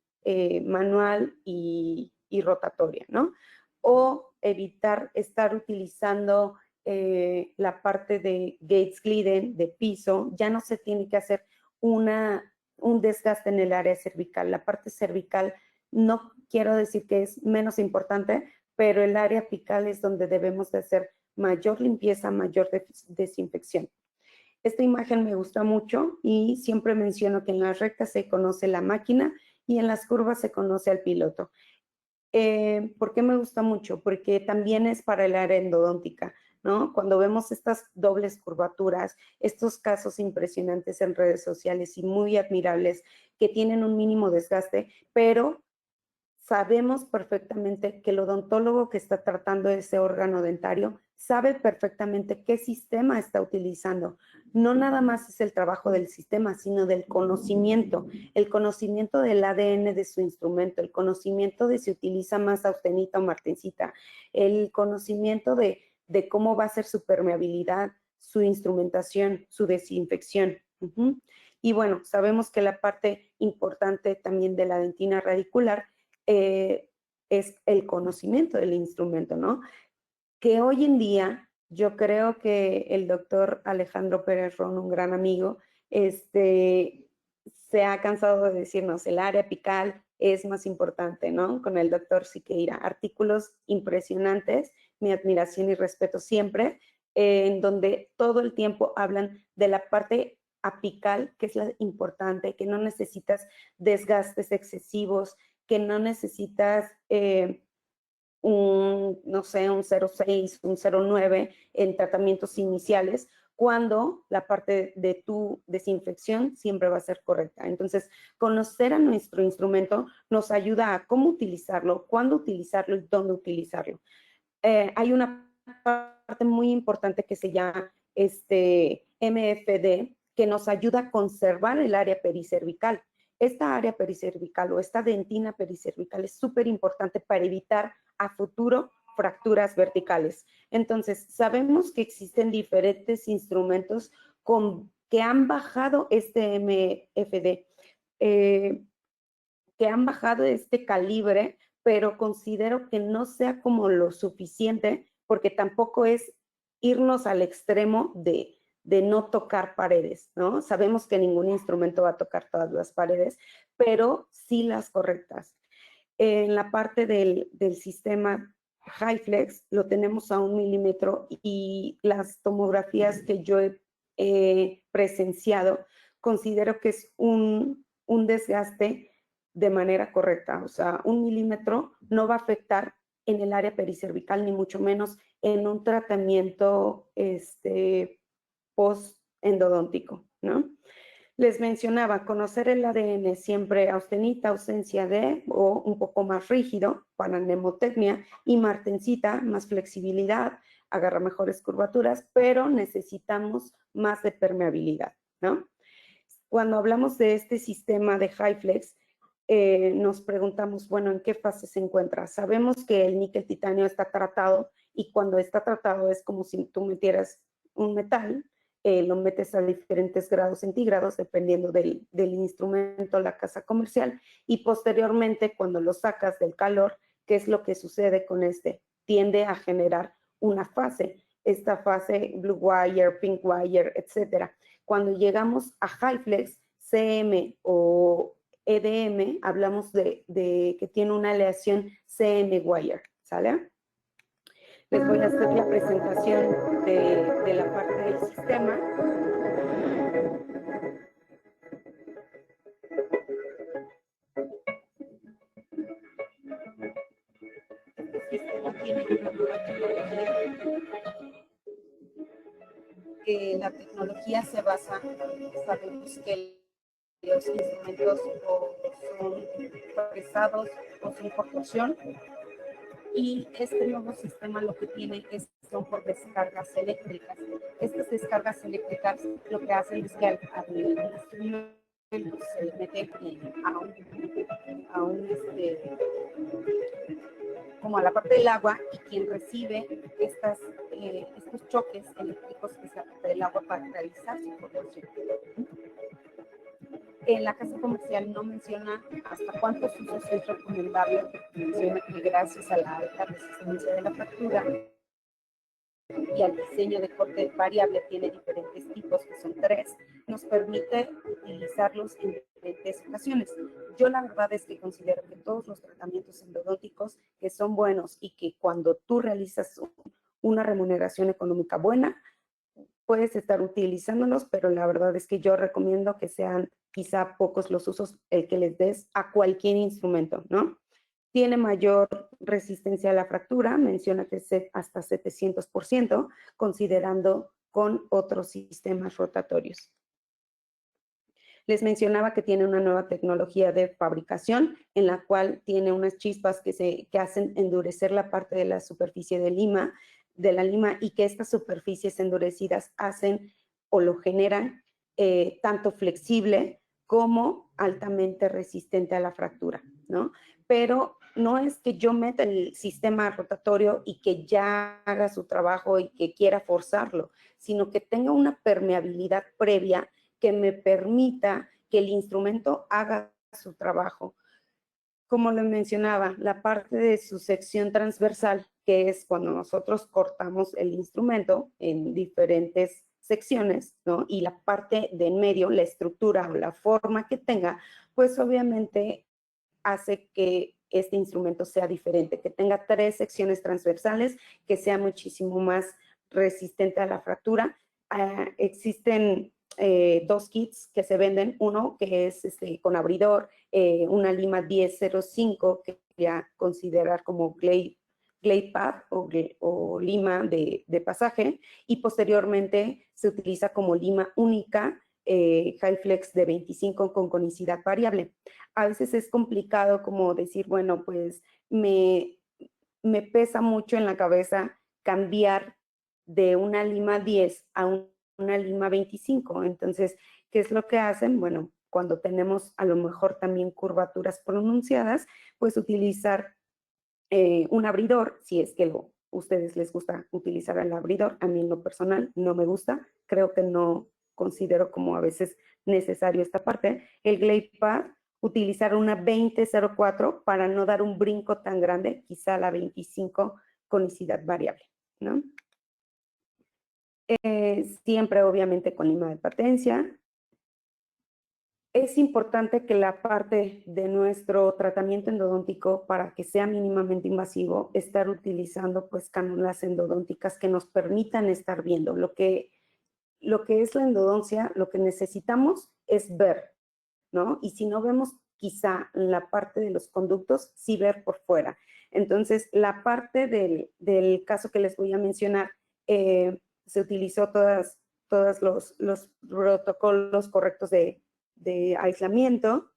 manual y rotatoria, ¿no? O evitar estar utilizando la parte de Gates Glidden, de piso, ya no se tiene que hacer un desgaste en el área cervical. La parte cervical no quiero decir que es menos importante, pero el área apical es donde debemos de hacer mayor limpieza, mayor desinfección. Esta imagen me gusta mucho y siempre menciono que en las rectas se conoce la máquina y en las curvas se conoce al piloto. ¿Por qué me gusta mucho? Porque también es para el área endodóntica, ¿no? Cuando vemos estas dobles curvaturas, estos casos impresionantes en redes sociales y muy admirables que tienen un mínimo desgaste, pero sabemos perfectamente que el odontólogo que está tratando ese órgano dentario sabe perfectamente qué sistema está utilizando. No nada más es el trabajo del sistema, sino del conocimiento, el conocimiento del ADN de su instrumento, el conocimiento de si utiliza más austenita o martensita, el conocimiento de cómo va a ser su permeabilidad, su instrumentación, su desinfección. Y bueno, sabemos que la parte importante también de la dentina radicular es el conocimiento del instrumento, ¿no? Que hoy en día yo creo que el doctor Alejandro Pérez Ron, un gran amigo, se ha cansado de decirnos el área apical es más importante, ¿no? Con el doctor Siqueira, artículos impresionantes, mi admiración y respeto siempre, en donde todo el tiempo hablan de la parte apical, que es la importante, que no necesitas desgastes excesivos, que no necesitas no sé, un 0,6, un 0,9 en tratamientos iniciales, cuando la parte de tu desinfección siempre va a ser correcta. Entonces, conocer a nuestro instrumento nos ayuda a cómo utilizarlo, cuándo utilizarlo y dónde utilizarlo. Hay una parte muy importante que se llama MFD, que nos ayuda a conservar el área pericervical. Esta área pericervical o esta dentina pericervical es súper importante para evitar a futuro fracturas verticales. Entonces, sabemos que existen diferentes instrumentos que han bajado este MFD, que han bajado este calibre, pero considero que no sea como lo suficiente, porque tampoco es irnos al extremo de no tocar paredes, ¿no? Sabemos que ningún instrumento va a tocar todas las paredes, pero sí las correctas. En la parte del sistema HyFlex lo tenemos a 1 milímetro y las tomografías que yo he presenciado, considero que es un desgaste de manera correcta. O sea, 1 milímetro no va a afectar en el área pericervical, ni mucho menos en un tratamiento post-endodóntico, ¿no? Les mencionaba, conocer el ADN siempre austenita, ausencia de, o un poco más rígido para mnemotecnia, y martensita, más flexibilidad, agarra mejores curvaturas, pero necesitamos más de permeabilidad, ¿no? Cuando hablamos de este sistema de HyFlex, nos preguntamos, bueno, ¿en qué fase se encuentra? Sabemos que el níquel titanio está tratado y cuando está tratado es como si tú metieras un metal, lo metes a diferentes grados centígrados dependiendo del instrumento, la casa comercial, y posteriormente cuando lo sacas del calor, ¿qué es lo que sucede con este? Tiende a generar una fase, esta fase blue wire, pink wire, etcétera. Cuando llegamos a HyFlex, CM o EDM, hablamos de que tiene una aleación CM wire, ¿sale? Les voy a hacer la presentación de la parte del sistema. Que la tecnología se basa, sabemos que los instrumentos o son pesados o son por torsión, y este nuevo sistema lo que tiene son por descargas eléctricas. Estas descargas eléctricas lo que hacen es que al instrumento se le mete a un como a la parte del agua, y quien recibe estos choques eléctricos es la parte del agua para realizar su producción. En la casa comercial no menciona hasta cuántos usos es recomendable, menciona que gracias a la alta resistencia de la fractura y al diseño de corte variable, tiene diferentes tipos, que son 3, nos permite utilizarlos en diferentes ocasiones. Yo la verdad es que considero que todos los tratamientos endodónticos que son buenos y que cuando tú realizas una remuneración económica buena, puedes estar utilizándolos, pero la verdad es que yo recomiendo que sean quizá pocos los usos el que les des a cualquier instrumento, ¿no? Tiene mayor resistencia a la fractura, menciona que es hasta 700%, considerando con otros sistemas rotatorios. Les mencionaba que tiene una nueva tecnología de fabricación en la cual tiene unas chispas que hacen endurecer la parte de la superficie de la lima, y que estas superficies endurecidas hacen o lo generan tanto flexible como altamente resistente a la fractura, ¿no? Pero no es que yo meta el sistema rotatorio y que ya haga su trabajo y que quiera forzarlo, sino que tenga una permeabilidad previa que me permita que el instrumento haga su trabajo. Como les mencionaba, la parte de su sección transversal, que es cuando nosotros cortamos el instrumento en diferentes secciones, ¿no? Y la parte de en medio, la estructura o la forma que tenga, pues obviamente hace que este instrumento sea diferente, que tenga 3 secciones transversales, que sea muchísimo más resistente a la fractura. Existen 2 kits que se venden, uno que es con abridor, una lima 1005 que ya considerar como glade pad o lima de pasaje, y posteriormente se utiliza como lima única HyFlex de 25 con conicidad variable. A veces es complicado como decir, bueno, pues me pesa mucho en la cabeza cambiar de una lima 10 a una lima 25. Entonces, ¿qué es lo que hacen? Bueno, cuando tenemos a lo mejor también curvaturas pronunciadas, pues utilizar un abridor, si es que ustedes les gusta utilizar el abridor. A mí en lo personal no me gusta, creo que no considero como a veces necesario esta parte. El glade pad, utilizar una 2004 para no dar un brinco tan grande, quizá la 25 conicidad variable, ¿no? Siempre obviamente con lima de patencia. Es importante que la parte de nuestro tratamiento endodóntico, para que sea mínimamente invasivo, estar utilizando pues cánulas endodónticas que nos permitan estar viendo. Lo que es la endodoncia, lo que necesitamos es ver, ¿no? Y si no vemos quizá la parte de los conductos, sí ver por fuera. Entonces, la parte del caso que les voy a mencionar, se utilizó todos los protocolos correctos de aislamiento.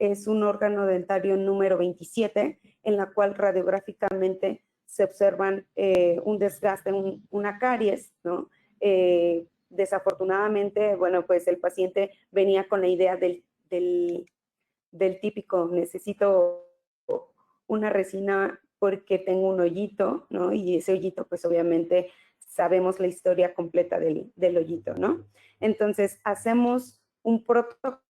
Es un órgano dentario número 27, en la cual radiográficamente se observan un desgaste, una caries, ¿no? Desafortunadamente, bueno, pues el paciente venía con la idea del típico, necesito una resina porque tengo un hoyito, ¿no? Y ese hoyito, pues obviamente sabemos la historia completa del hoyito, ¿no? Entonces, hacemos un protocolo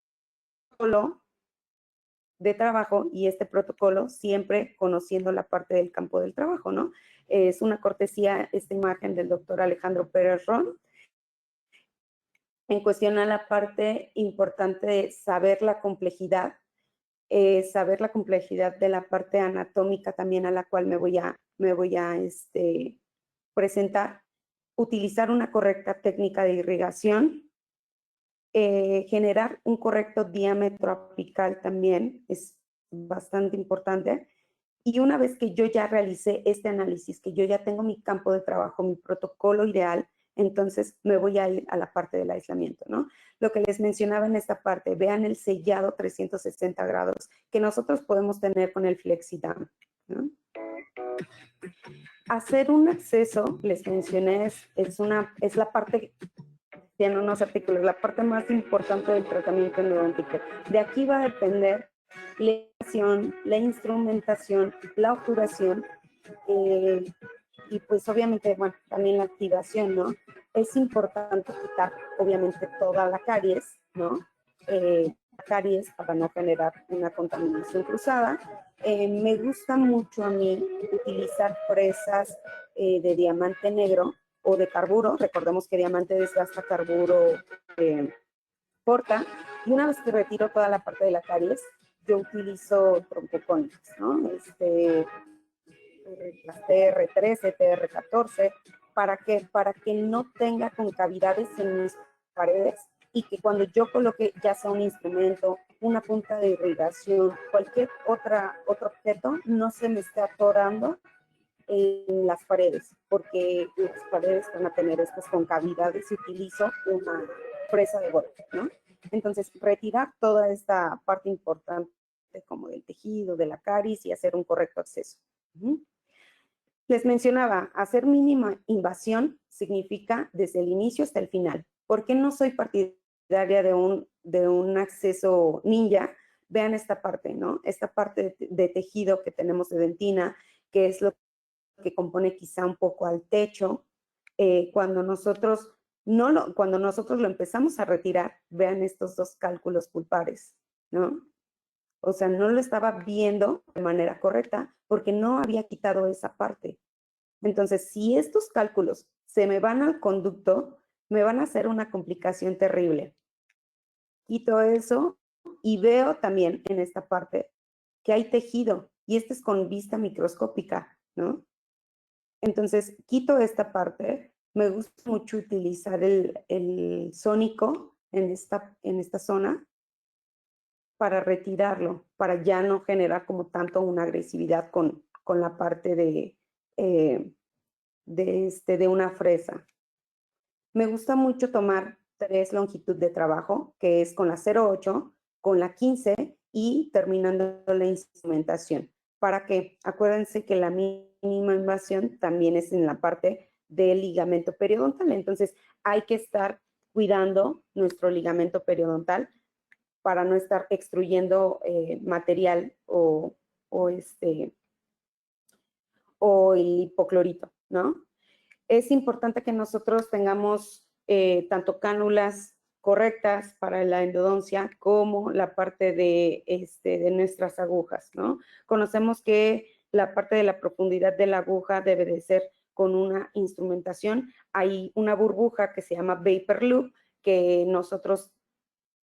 de trabajo y este protocolo siempre conociendo la parte del campo del trabajo, ¿no? Es una cortesía esta imagen del doctor Alejandro Pérez Ron, en cuestión a la parte importante de saber la complejidad de la parte anatómica también a la cual me voy a presentar, utilizar una correcta técnica de irrigación, generar un correcto diámetro apical también es bastante importante. Y una vez que yo ya realicé este análisis, que yo ya tengo mi campo de trabajo, mi protocolo ideal, entonces me voy a ir a la parte del aislamiento, ¿no? Lo que les mencionaba en esta parte, vean el sellado 360 grados que nosotros podemos tener con el FlexiDam, ¿no? Hacer un acceso, les mencioné, es la parte, tienen unos artículos, la parte más importante del tratamiento endodontico. De aquí va a depender la acción, la instrumentación, la obturación, y pues obviamente, bueno, también la activación, ¿no? Es importante quitar, obviamente, toda la caries, ¿no? Caries para no generar una contaminación cruzada. Me gusta mucho a mí utilizar fresas de diamante negro o de carburo. Recordemos que diamante desgasta, carburo corta. Y una vez que retiro toda la parte de la caries, yo utilizo trompocónicas, ¿no? Las TR13, TR14, ¿para qué? Para que no tenga concavidades en mis paredes y que cuando yo coloque ya sea un instrumento, una punta de irrigación, cualquier otro objeto, no se me esté atorando en las paredes, porque las paredes van a tener estas concavidades si utilizo una fresa de golpe, ¿no? Entonces, retirar toda esta parte importante como del tejido, de la caries y hacer un correcto acceso. Les mencionaba, hacer mínima invasión significa desde el inicio hasta el final. ¿Por qué no soy partidaria de un acceso ninja? Vean esta parte, ¿no? Esta parte de tejido que tenemos de dentina, que es lo que compone quizá un poco al techo. Cuando nosotros lo empezamos a retirar, vean estos dos cálculos pulpares, ¿no? O sea, no lo estaba viendo de manera correcta porque no había quitado esa parte. Entonces, si estos cálculos se me van al conducto, me van a hacer una complicación terrible. Quito eso y veo también en esta parte que hay tejido y este es con vista microscópica, ¿no? Entonces, quito esta parte. Me gusta mucho utilizar el sónico en esta zona para retirarlo, para ya no generar como tanto una agresividad con la parte de una fresa. Me gusta mucho tomar 3 longitudes de trabajo, que es con la 0.8, con la 15 y terminando la instrumentación. ¿Para qué? Acuérdense que la mínima invasión también es en la parte del ligamento periodontal. Entonces, hay que estar cuidando nuestro ligamento periodontal para no estar extruyendo material o el hipoclorito, ¿no? Es importante que nosotros tengamos tanto cánulas correctas para la endodoncia como la parte de nuestras agujas, ¿no? Conocemos que la parte de la profundidad de la aguja debe de ser con una instrumentación. Hay una burbuja que se llama Vapor Loop, que nosotros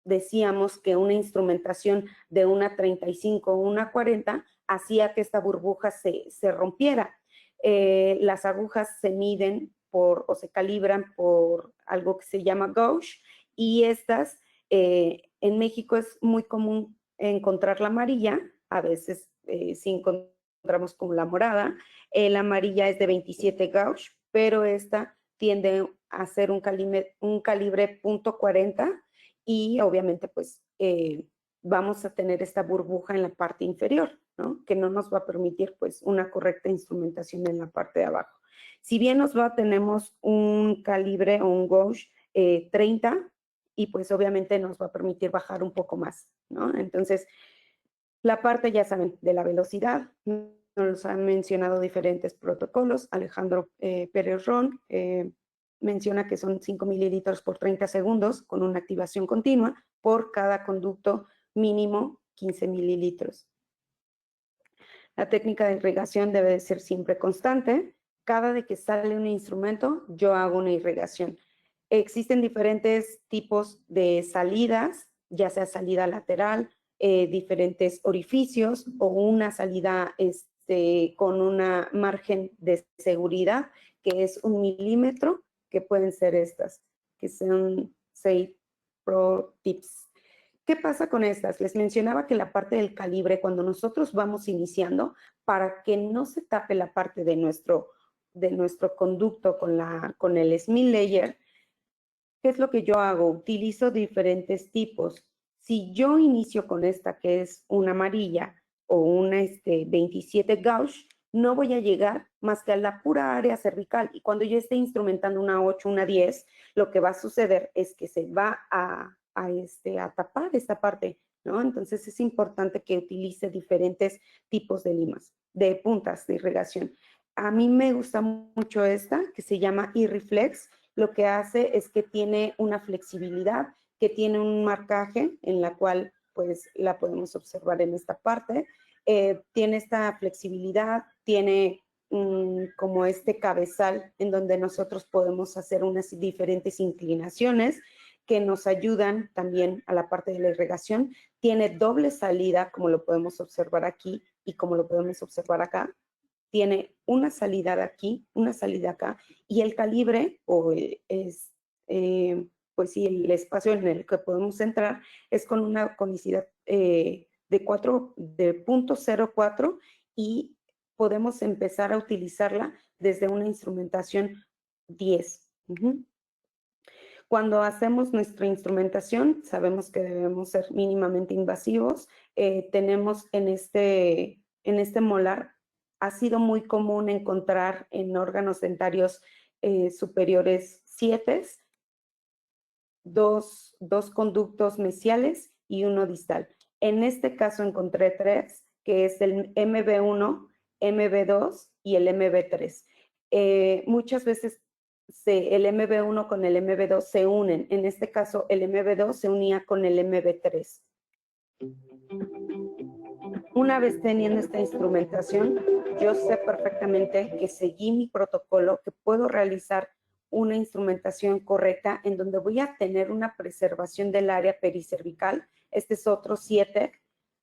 decíamos que una instrumentación de una 35 o una 40 hacía que esta burbuja se rompiera. Las agujas se miden o se calibran por algo que se llama gauge y estas en México es muy común encontrar la amarilla, a veces sí encontramos como la morada. La amarilla es de 27 gauge, pero esta tiende a ser un calibre .40 y obviamente pues vamos a tener esta burbuja en la parte inferior, ¿no? Que no nos va a permitir pues una correcta instrumentación en la parte de abajo. Si bien tenemos un calibre o un gauge 30 y pues obviamente nos va a permitir bajar un poco más, ¿no? Entonces, la parte, ya saben, de la velocidad, nos han mencionado diferentes protocolos. Alejandro Pérez Ron menciona que son 5 mililitros por 30 segundos con una activación continua por cada conducto mínimo 15 mililitros. La técnica de irrigación debe de ser siempre constante. Cada vez que sale un instrumento, yo hago una irrigación. Existen diferentes tipos de salidas, ya sea salida lateral, diferentes orificios o una salida con una margen de seguridad que es 1 milímetro, que pueden ser estas, que son 6 Pro Tips. ¿Qué pasa con estas? Les mencionaba que la parte del calibre, cuando nosotros vamos iniciando, para que no se tape la parte de nuestro conducto con el Smith Layer, ¿qué es lo que yo hago? Utilizo diferentes tipos. Si yo inicio con esta, que es una amarilla o una 27 gauge, no voy a llegar más que a la pura área cervical. Y cuando yo esté instrumentando una 8, una 10, lo que va a suceder es que se va a tapar esta parte, ¿no? Entonces es importante que utilice diferentes tipos de limas, de puntas de irrigación. A mí me gusta mucho esta, que se llama Irriflex. Lo que hace es que tiene una flexibilidad, que tiene un marcaje en la cual pues la podemos observar en esta parte. Tiene esta flexibilidad, tiene como este cabezal en donde nosotros podemos hacer unas diferentes inclinaciones que nos ayudan también a la parte de la irrigación. Tiene doble salida, como lo podemos observar aquí y como lo podemos observar acá. Tiene una salida de aquí, una salida acá, y el calibre, pues sí, el espacio en el que podemos entrar es con una conicidad de 0.04 y podemos empezar a utilizarla desde una instrumentación 10. Cuando hacemos nuestra instrumentación, sabemos que debemos ser mínimamente invasivos. Tenemos en este molar, ha sido muy común encontrar en órganos dentarios superiores 7, dos conductos mesiales y uno distal. En este caso encontré 3, que es el MB1, MB2 y el MB3. Muchas veces el MB1 con el MB2 se unen. En este caso, el MB2 se unía con el MB3. Una vez teniendo esta instrumentación, yo sé perfectamente que seguí mi protocolo, que puedo realizar una instrumentación correcta en donde voy a tener una preservación del área pericervical. Este es otro 7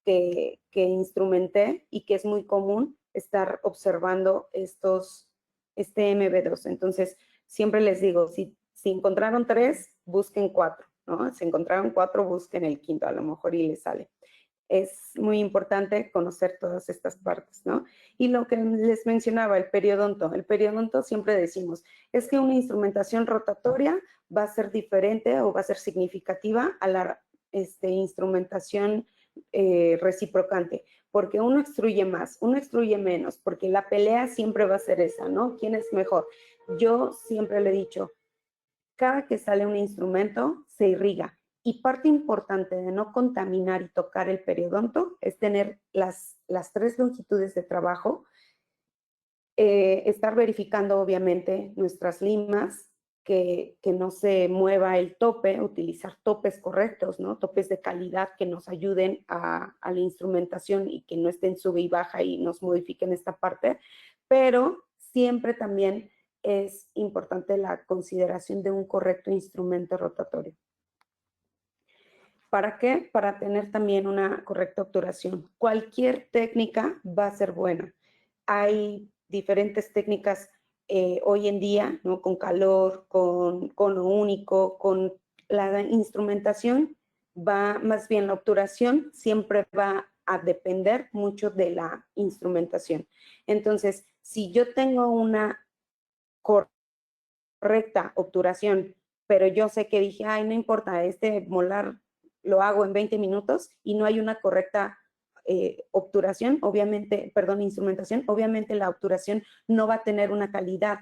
que instrumenté y que es muy común estar observando este MB2. Entonces, siempre les digo, si encontraron 3, busquen 4, ¿no? Si encontraron 4, busquen el quinto, a lo mejor y les sale. Es muy importante conocer todas estas partes, ¿no? Y lo que les mencionaba, el periodonto. El periodonto siempre decimos, es que una instrumentación rotatoria va a ser diferente o va a ser significativa a la instrumentación reciprocante, porque uno extruye más, uno extruye menos, porque la pelea siempre va a ser esa, ¿no? ¿Quién es mejor? Yo siempre le he dicho, cada que sale un instrumento se irriga. Y parte importante de no contaminar y tocar el periodonto es tener las 3 longitudes de trabajo, estar verificando obviamente nuestras limas, que no se mueva el tope, utilizar topes correctos, ¿no? Topes de calidad que nos ayuden a la instrumentación y que no estén sube y baja y nos modifiquen esta parte, pero siempre también es importante la consideración de un correcto instrumento rotatorio. ¿Para qué? Para tener también una correcta obturación. Cualquier técnica va a ser buena. Hay diferentes técnicas hoy en día, ¿no? Con calor, con cono único, con la instrumentación, más bien la obturación siempre va a depender mucho de la instrumentación. Entonces, si yo tengo una correcta obturación, pero yo sé que dije, ay, no importa, este molar lo hago en 20 minutos y no hay una correcta obturación, obviamente, perdón, instrumentación, obviamente la obturación no va a tener una calidad,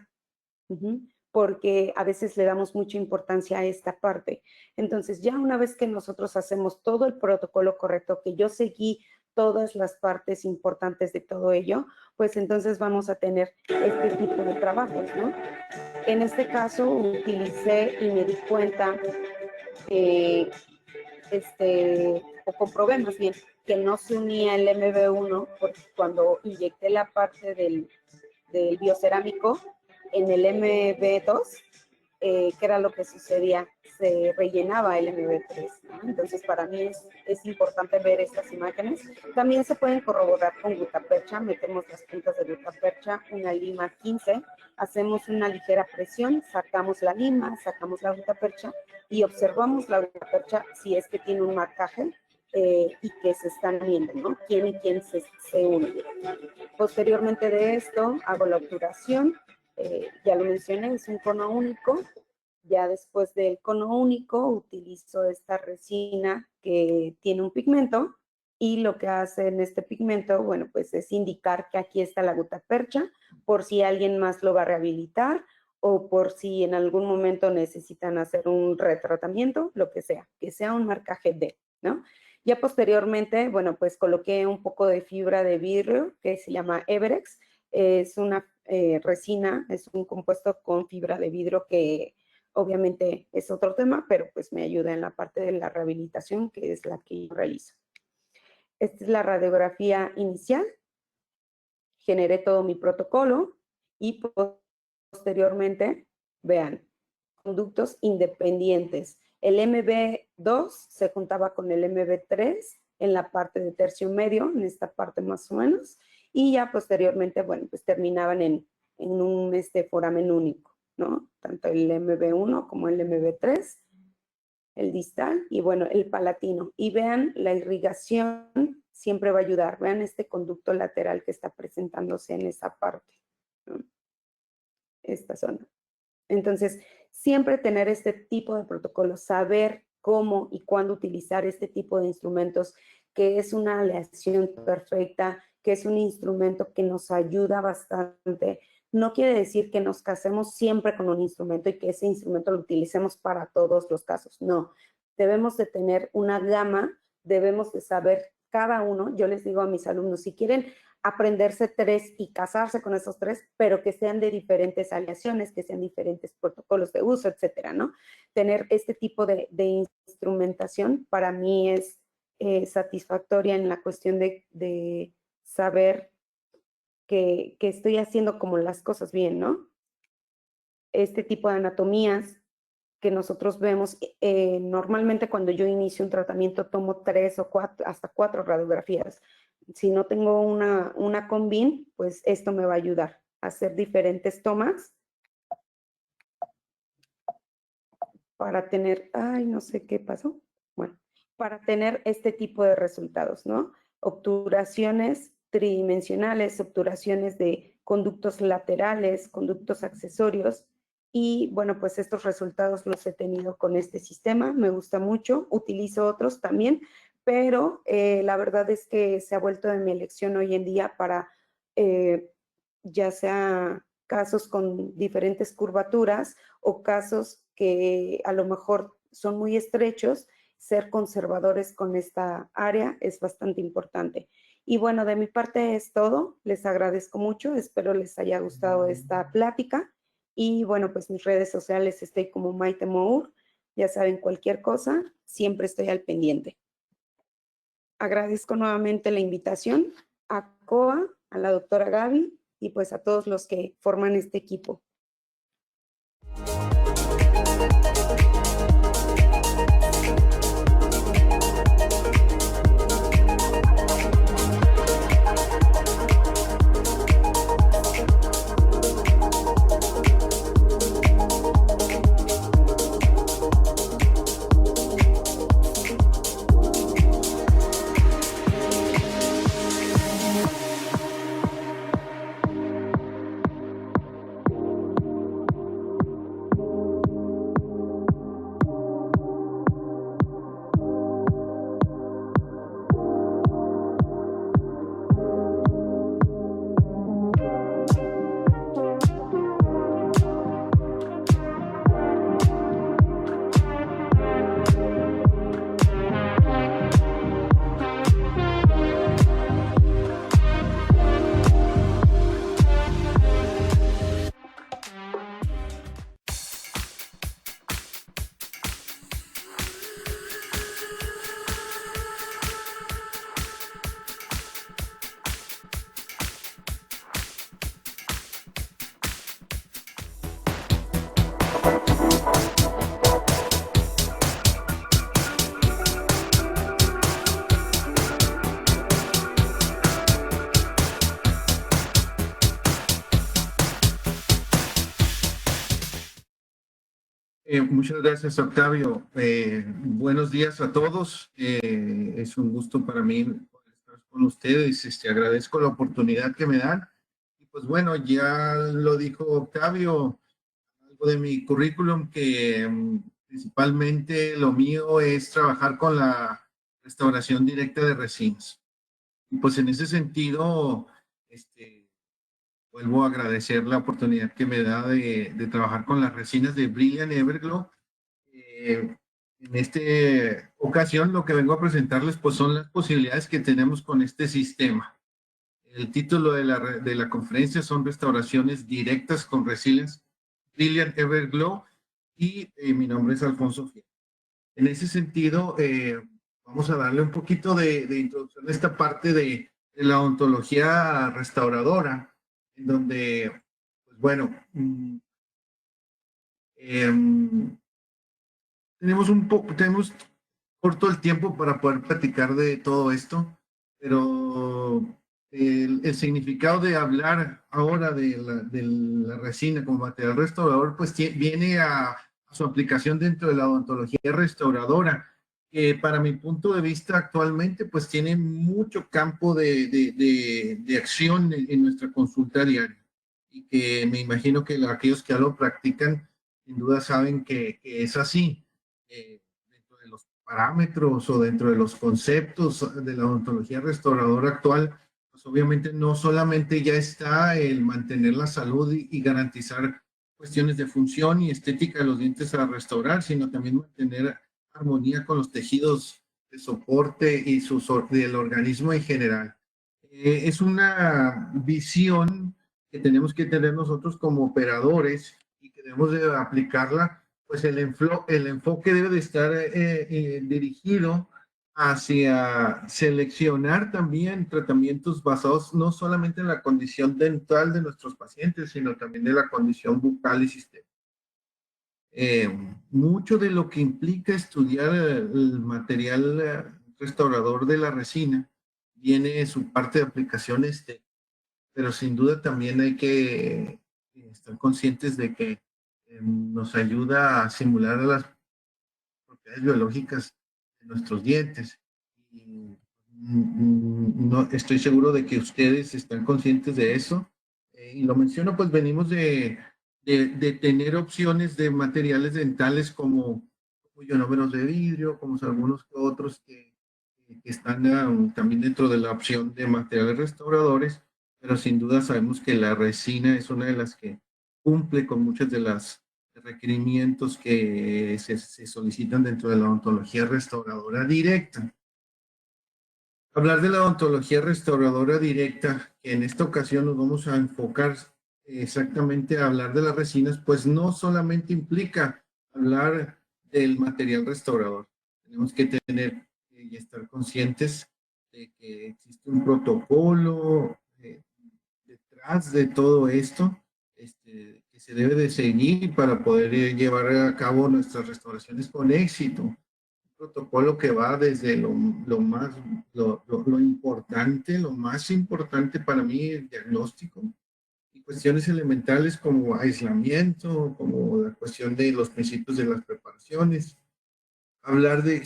porque a veces le damos mucha importancia a esta parte. Entonces, ya una vez que nosotros hacemos todo el protocolo correcto, que yo seguí todas las partes importantes de todo ello, pues entonces vamos a tener este tipo de trabajos, ¿no? En este caso utilicé y me di cuenta comprobé más bien que no se unía el MB1, porque cuando inyecté la parte del biocerámico en el MB2, ¿qué era lo que sucedía? Se rellenaba el MB3, ¿no? Entonces, para mí es importante ver estas imágenes. También se pueden corroborar con gutapercha. Metemos las puntas de gutapercha, una lima 15, hacemos una ligera presión, sacamos la lima, sacamos la gutapercha y observamos la gutapercha si es que tiene un marcaje y que se están viendo, ¿no? ¿Quién y quién se une? Posteriormente de esto, hago la obturación. Ya lo mencioné, es un cono único. Ya después del cono único utilizo esta resina que tiene un pigmento y lo que hace en este pigmento, bueno, pues es indicar que aquí está la gutapercha por si alguien más lo va a rehabilitar o por si en algún momento necesitan hacer un retratamiento, lo que sea un marcaje D, ¿no? Ya posteriormente, bueno, pues coloqué un poco de fibra de vidrio que se llama Everex. Es una resina, es un compuesto con fibra de vidrio que obviamente es otro tema, pero pues me ayuda en la parte de la rehabilitación, que es la que yo realizo. Esta es la radiografía inicial. Generé todo mi protocolo y posteriormente, vean, conductos independientes. El MB2 se juntaba con el MB3 en la parte de tercio medio, en esta parte más o menos, y ya posteriormente, bueno, pues terminaban en un foramen único, ¿no? Tanto el MB1 como el MB3, el distal y bueno, el palatino. Y vean, la irrigación siempre va a ayudar. Vean este conducto lateral que está presentándose en esa parte, ¿no? Esta zona. Entonces, siempre tener este tipo de protocolos, saber cómo y cuándo utilizar este tipo de instrumentos, que es una aleación perfecta, que es un instrumento que nos ayuda bastante. No quiere decir que nos casemos siempre con un instrumento y que ese instrumento lo utilicemos para todos los casos. No, debemos de tener una gama, debemos de saber cada uno. Yo les digo a mis alumnos, si quieren aprenderse 3 y casarse con esos 3, pero que sean de diferentes aleaciones, que sean diferentes protocolos de uso, etcétera, ¿no? Tener este tipo de instrumentación para mí es satisfactoria en la cuestión de saber que estoy haciendo como las cosas bien, ¿no? Este tipo de anatomías que nosotros vemos, normalmente cuando yo inicio un tratamiento tomo 3 o 4, hasta 4 radiografías. Si no tengo una combin, pues esto me va a ayudar a hacer diferentes tomas para tener, ay, no sé qué pasó, bueno, para tener este tipo de resultados, ¿no? Obturaciones tridimensionales, obturaciones de conductos laterales, conductos accesorios, y bueno, pues estos resultados los he tenido con este sistema, me gusta mucho, utilizo otros también, pero la verdad es que se ha vuelto de mi elección hoy en día para ya sea casos con diferentes curvaturas o casos que a lo mejor son muy estrechos, ser conservadores con esta área es bastante importante. Y bueno, de mi parte es todo. Les agradezco mucho. Espero les haya gustado esta plática. Y bueno, pues mis redes sociales estoy como Maite Mour. Ya saben, cualquier cosa, siempre estoy al pendiente. Agradezco nuevamente la invitación a COA, a la doctora Gaby y pues a todos los que forman este equipo. Muchas gracias, Octavio. Buenos días a todos. Es un gusto para mí poder estar con ustedes. Agradezco la oportunidad que me dan. Y pues bueno, ya lo dijo Octavio, algo de mi currículum, que principalmente lo mío es trabajar con la restauración directa de resinas. Y pues en ese sentido, vuelvo a agradecer la oportunidad que me da de trabajar con las resinas de Brilliant Everglow. En esta ocasión lo que vengo a presentarles pues son las posibilidades que tenemos con este sistema. El título de la conferencia son Restauraciones Directas con Resilience Brilliant Everglow y mi nombre es Alfonso Fiel. En ese sentido, vamos a darle un poquito de introducción a esta parte de la ontología restauradora, en donde, pues bueno, tenemos corto el tiempo para poder platicar de todo esto, pero el significado de hablar ahora de la resina como material restaurador, pues viene a su aplicación dentro de la odontología restauradora, que para mi punto de vista actualmente pues tiene mucho campo de acción en nuestra consulta diaria, y que me imagino que aquellos que ya lo practican sin duda saben que es así. Dentro de los parámetros o dentro de los conceptos de la odontología restauradora actual, pues obviamente no solamente ya está el mantener la salud y garantizar cuestiones de función y estética de los dientes a restaurar, sino también mantener armonía con los tejidos de soporte y del organismo en general. Es una visión que tenemos que tener nosotros como operadores y que debemos de aplicarla, pues el enfoque debe de estar dirigido hacia seleccionar también tratamientos basados no solamente en la condición dental de nuestros pacientes, sino también de la condición bucal y sistémica. Mucho de lo que implica estudiar el material restaurador de la resina viene de su parte de aplicación pero sin duda también hay que estar conscientes de que nos ayuda a simular las propiedades biológicas de nuestros dientes. Y no estoy seguro de que ustedes están conscientes de eso. Y lo menciono, pues venimos de tener opciones de materiales dentales como ionómeros de vidrio, como algunos otros que están también dentro de la opción de materiales restauradores, pero sin duda sabemos que la resina es una de las que cumple con muchas de las requerimientos que se solicitan dentro de la odontología restauradora directa. Hablar de la odontología restauradora directa, que en esta ocasión nos vamos a enfocar exactamente a hablar de las resinas, pues no solamente implica hablar del material restaurador. Tenemos que tener y estar conscientes de que existe un protocolo detrás de todo esto, que se debe de seguir para poder llevar a cabo nuestras restauraciones con éxito. Un protocolo que va desde lo importante, lo más importante para mí, el diagnóstico, y cuestiones elementales como aislamiento, como la cuestión de los principios de las preparaciones, hablar de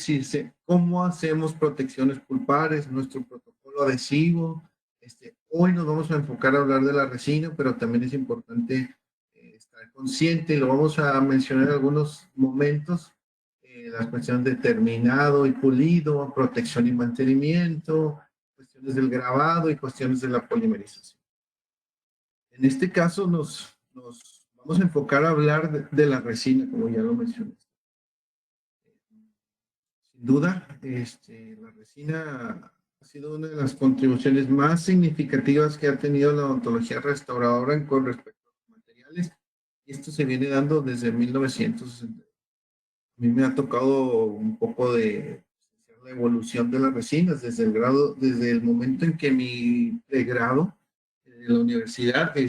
cómo hacemos protecciones pulpares, nuestro protocolo adhesivo. Hoy nos vamos a enfocar a hablar de la resina, pero también es importante estar consciente, y lo vamos a mencionar en algunos momentos, las cuestiones de terminado y pulido, protección y mantenimiento, cuestiones del grabado y cuestiones de la polimerización. En este caso nos vamos a enfocar a hablar de la resina, como ya lo mencioné. Sin duda, la resina ha sido una de las contribuciones más significativas que ha tenido la odontología restauradora con respecto a los materiales, y esto se viene dando desde 1960. A mí me ha tocado un poco de la evolución de las resinas desde el momento en que mi pregrado en la universidad, la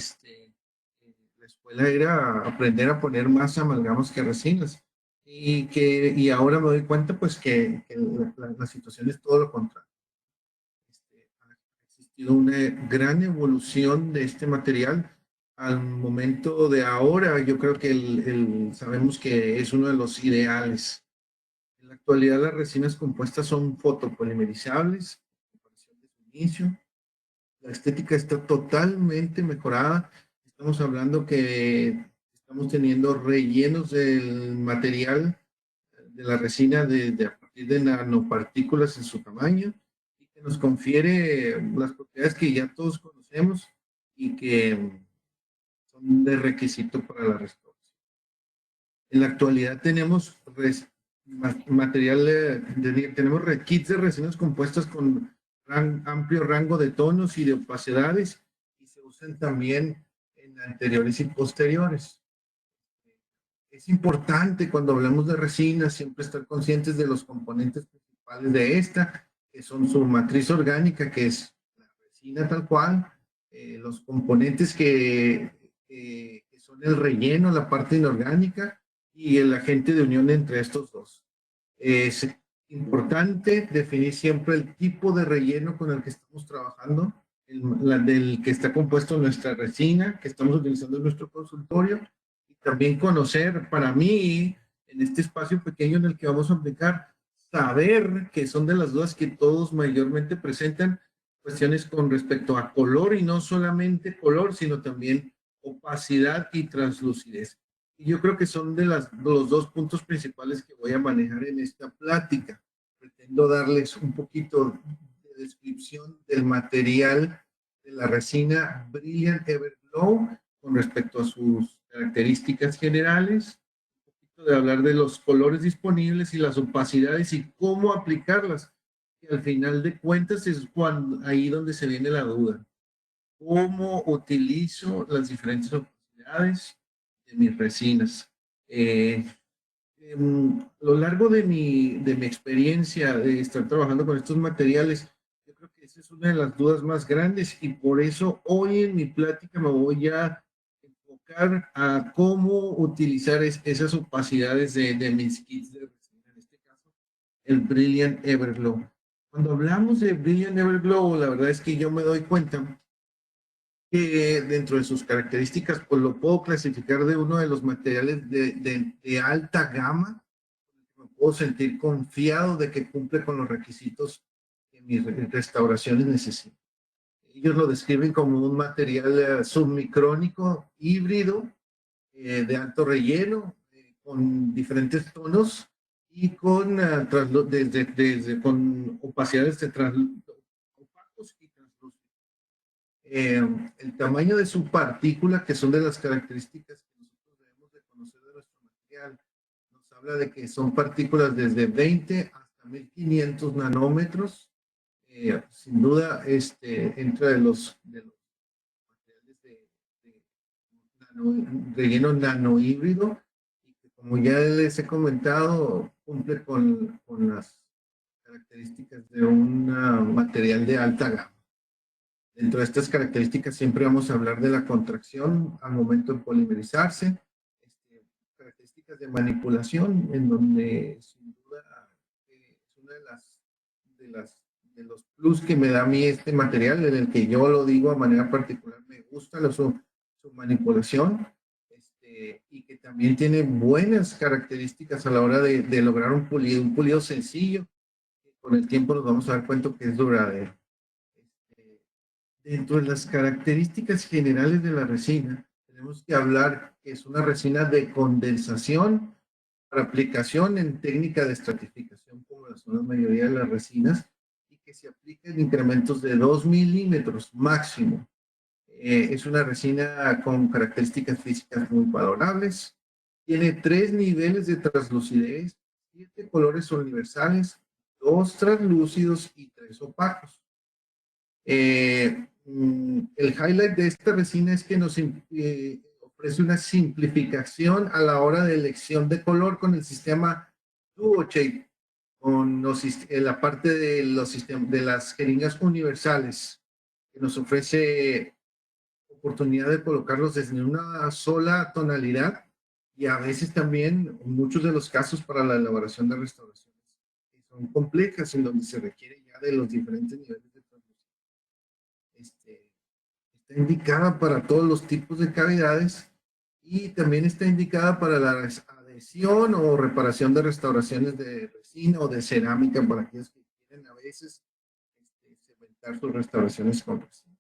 escuela era aprender a poner más amalgamas que resinas. Y ahora me doy cuenta pues que la situación es todo lo contrario. Ha existido una gran evolución de este material, al momento de ahora, yo creo que sabemos que es uno de los ideales. En la actualidad, las resinas compuestas son fotopolimerizables, a comparación de su inicio. La estética está totalmente mejorada. Estamos hablando que estamos teniendo rellenos del material de la resina a partir de nanopartículas en su tamaño y que nos confiere las propiedades que ya todos conocemos y que son de requisito para la restauración. En la actualidad tenemos material, tenemos kits de resinas compuestas con amplio rango de tonos y de opacidades y se usan también en anteriores y posteriores. Es importante cuando hablamos de resina siempre estar conscientes de los componentes principales de esta, que son su matriz orgánica, que es la resina tal cual, los componentes que son el relleno, la parte inorgánica y el agente de unión entre estos dos. Es importante definir siempre el tipo de relleno con el que estamos trabajando, del que está compuesto nuestra resina, que estamos utilizando en nuestro consultorio, y también conocer, para mí, en este espacio pequeño en el que vamos a aplicar, saber que son de las dudas que todos mayormente presentan, cuestiones con respecto a color y no solamente color, sino también opacidad y translucidez. Y yo creo que son de los dos puntos principales que voy a manejar en esta plática. Pretendo darles un poquito de descripción del material de la resina Brilliant Everglow con respecto a sus características generales, un poquito de hablar de los colores disponibles y las opacidades y cómo aplicarlas. Y al final de cuentas es ahí donde se viene la duda. ¿Cómo utilizo las diferentes opacidades de mis resinas? A lo largo de mi experiencia de estar trabajando con estos materiales, yo creo que esa es una de las dudas más grandes y por eso hoy en mi plática me voy a enfocar a cómo utilizar esas opacidades de mis kits de resina, en este caso el Brilliant Everglow. Cuando hablamos de Brilliant Everglow, la verdad es que yo me doy cuenta que dentro de sus características, pues lo puedo clasificar de uno de los materiales de alta gama. Me puedo sentir confiado de que cumple con los requisitos que mis restauraciones necesitan. Ellos lo describen como un material submicrónico híbrido de alto relleno, con diferentes tonos y con, con opacidades opacos y translúcidos. El tamaño de su partícula, que son de las características que nosotros debemos de conocer de nuestro material, nos habla de que son partículas desde 20 hasta 1500 nanómetros. Sin duda, entra de los materiales relleno nanohíbrido, y que, como ya les he comentado, cumple con las características de un material de alta gama. Dentro de estas características siempre vamos a hablar de la contracción al momento de polimerizarse, características de manipulación, en donde sin duda es una de los plus que me da a mí este material, en el que yo lo digo de manera particular, me gusta su manipulación, y que también tiene buenas características a la hora de lograr un pulido sencillo. Con el tiempo nos vamos a dar cuenta que es duradero. Dentro de las características generales de la resina, tenemos que hablar que es una resina de condensación para aplicación en técnica de estratificación, como la son la mayoría de las resinas, y que se aplica en incrementos de 2 milímetros máximo. Es una resina con características físicas muy valorables. Tiene 3 niveles de translucidez, 7 colores universales, 2 translúcidos y 3 opacos. El highlight de esta resina es que nos ofrece una simplificación a la hora de elección de color con el sistema DuoShape, con la parte de de las jeringas universales, que nos ofrece oportunidad de colocarlos desde una sola tonalidad y a veces también, en muchos de los casos, para la elaboración de restauraciones que son complejas, en donde se requiere ya de los diferentes niveles de translucencia. Esta está indicada para todos los tipos de cavidades y también está indicada para la adhesión o reparación de restauraciones de resina o de cerámica para aquellos que quieren a veces cementar sus restauraciones con resina.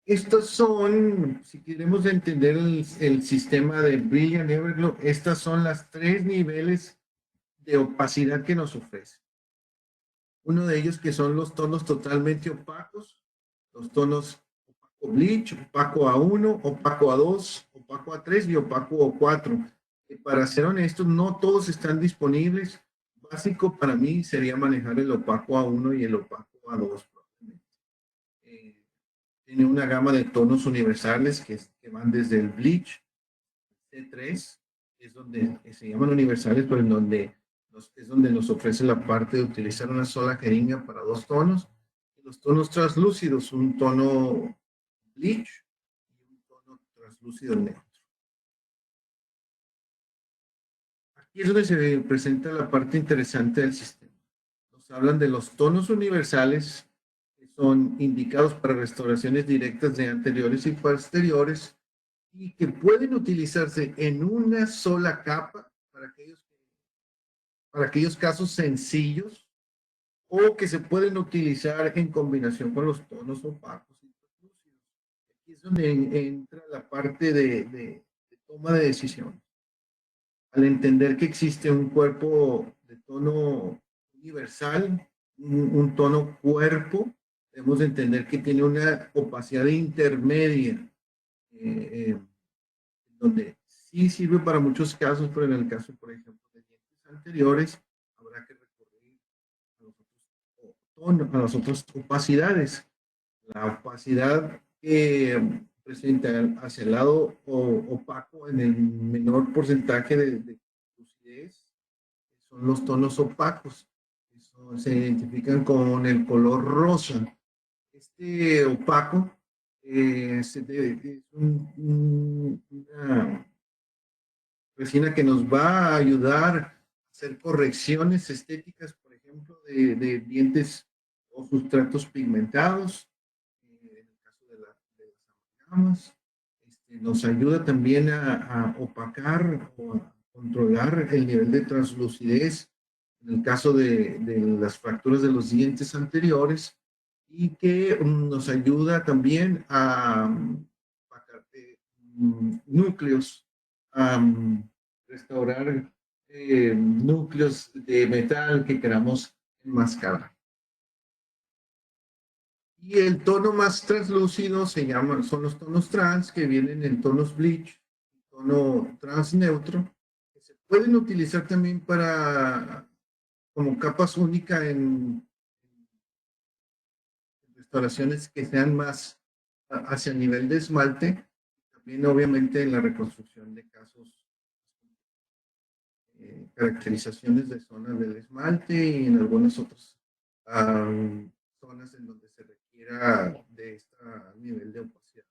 Estos son, si queremos entender el sistema de Brilliant Everglow, estas son las 3 niveles de opacidad que nos ofrece. Uno de ellos que son los tonos totalmente opacos, los tonos opaco bleach, opaco A1, opaco A2, opaco A3 y opaco A4. Para ser honestos, no todos están disponibles. Básico para mí sería manejar el opaco A1 y el opaco A2. Tiene una gama de tonos universales que van desde el bleach, C3, es donde se llaman universales, pero en donde es donde nos ofrece la parte de utilizar una sola jeringa para 2 tonos. Y los tonos translúcidos, un tono bleach y un tono translúcido neutro. Aquí es donde se presenta la parte interesante del sistema. Nos hablan de los tonos universales, que son indicados para restauraciones directas de anteriores y posteriores, y que pueden utilizarse en una sola capa para aquellos casos sencillos, o que se pueden utilizar en combinación con los tonos opacos y translúcidos. Aquí es donde entra la parte de toma de decisión. Al entender que existe un cuerpo de tono universal, un tono cuerpo, debemos entender que tiene una opacidad intermedia, donde sí sirve para muchos casos, pero en el caso, por ejemplo, de dientes anteriores, habrá que recurrir a las otras opacidades. La opacidad que presenta hacia el lado opaco en el menor porcentaje de lucidez son los tonos opacos. Eso se identifican con el color rosa. Este opaco es una resina que nos va a ayudar a hacer correcciones estéticas, por ejemplo, de dientes o sustratos pigmentados, en el caso de las amalgamas. Nos ayuda también a opacar o a controlar el nivel de translucidez en el caso de las fracturas de los dientes anteriores, y que nos ayuda también a núcleos, a restaurar núcleos de metal que queramos enmascarar. Y el tono más translúcido son los tonos trans, que vienen en tonos bleach, tono trans neutro, que se pueden utilizar también como capas únicas en restauraciones que sean más hacia el nivel de esmalte, también obviamente en la reconstrucción de casos, caracterizaciones de zonas del esmalte y en algunas otras zonas en donde se requiera de este nivel de opacidad.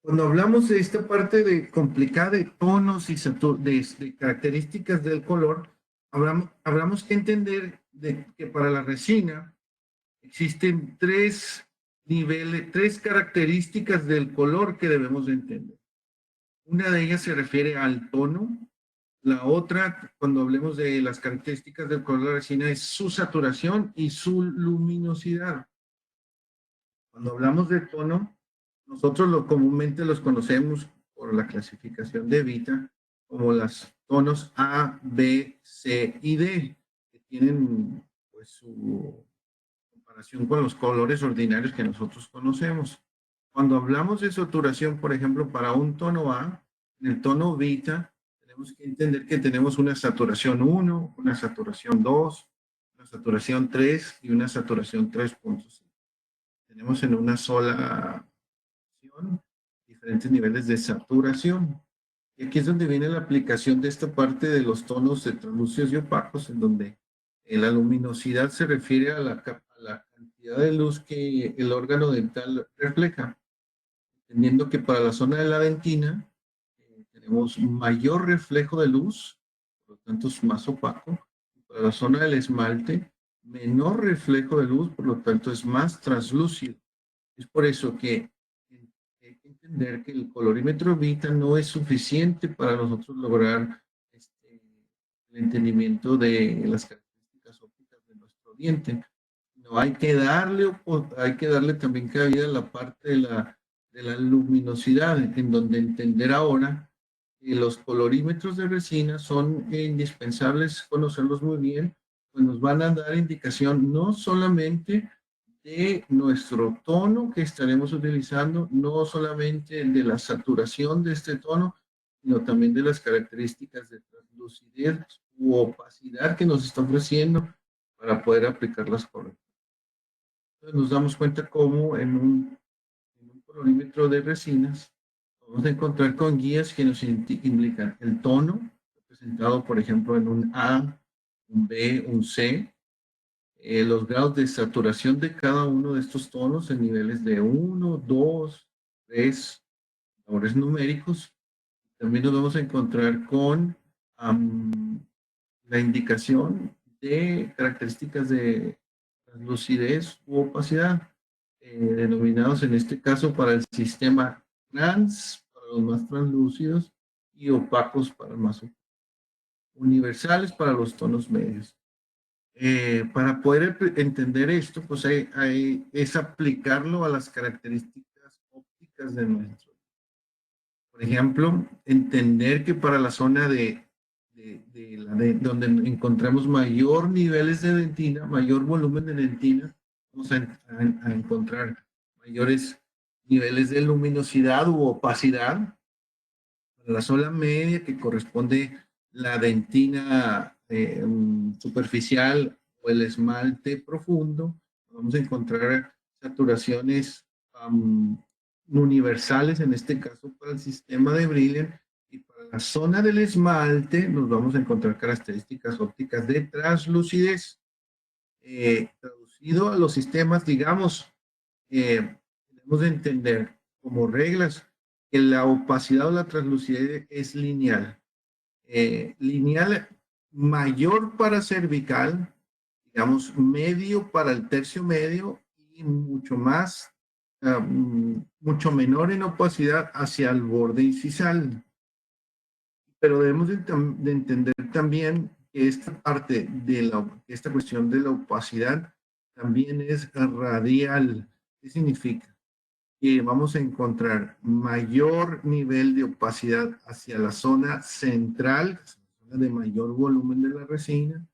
Cuando hablamos de esta parte de complicada de tonos y de características del color, hablamos que entender que para la resina existen 3 niveles, 3 características del color que debemos de entender. Una de ellas se refiere al tono. La otra, cuando hablemos de las características del color de la resina, es su saturación y su luminosidad. Cuando hablamos de tono, nosotros comúnmente los conocemos por la clasificación de Vita como los tonos A, B, C y D, que tienen pues su comparación con los colores ordinarios que nosotros conocemos. Cuando hablamos de saturación, por ejemplo, para un tono A, en el tono Vita, tenemos que entender que tenemos una saturación 1, una saturación 2, una saturación 3 y una saturación 3.5. Tenemos en una sola diferentes niveles de saturación. Y aquí es donde viene la aplicación de esta parte de los tonos de translúcidos y opacos, en donde la luminosidad se refiere a la cantidad de luz que el órgano dental refleja. Entendiendo que para la zona de la dentina tenemos mayor reflejo de luz, por lo tanto es más opaco. Para la zona del esmalte, menor reflejo de luz, por lo tanto es más translúcido. Es por eso que hay que entender que el colorímetro Vita no es suficiente para nosotros lograr el entendimiento de las características ópticas de nuestro diente. No, hay que darle también cabida a la parte de la luminosidad, en donde entender ahora que los colorímetros de resina son indispensables conocerlos muy bien, pues nos van a dar indicación no solamente de nuestro tono que estaremos utilizando, no solamente de la saturación de este tono, sino también de las características de translucidez u opacidad que nos está ofreciendo para poder aplicarlas correctamente. Entonces nos damos cuenta cómo en un colorímetro de resinas vamos a encontrar con guías que nos indican el tono, representado por ejemplo en un A, un B, un C, los grados de saturación de cada uno de estos tonos en niveles de 1, 2, 3, valores numéricos. También nos vamos a encontrar con la indicación de características de lucidez u opacidad, denominados en este caso para el sistema trans, para los más translúcidos, y opacos para los más universales para los tonos medios. Para poder entender esto, pues es aplicarlo a las características ópticas de nuestro. Por ejemplo, entender que para la zona donde encontramos mayor niveles de dentina, mayor volumen de dentina, vamos a encontrar mayores niveles de luminosidad u opacidad. Para la zona media, que corresponde la dentina superficial o el esmalte profundo, vamos a encontrar saturaciones universales, en este caso para el sistema de Brilliant, y para la zona del esmalte nos vamos a encontrar características ópticas de translucidez. Traducido a los sistemas, digamos, debemos de entender como reglas que la opacidad o la translucidez es lineal. Lineal mayor para cervical, digamos medio para el tercio medio y mucho más, mucho menor en opacidad hacia el borde incisal. Pero debemos de entender también que esta parte de esta cuestión de la opacidad también es radial. ¿Qué significa? Que vamos a encontrar mayor nivel de opacidad hacia la zona central, la zona de mayor volumen de la resina.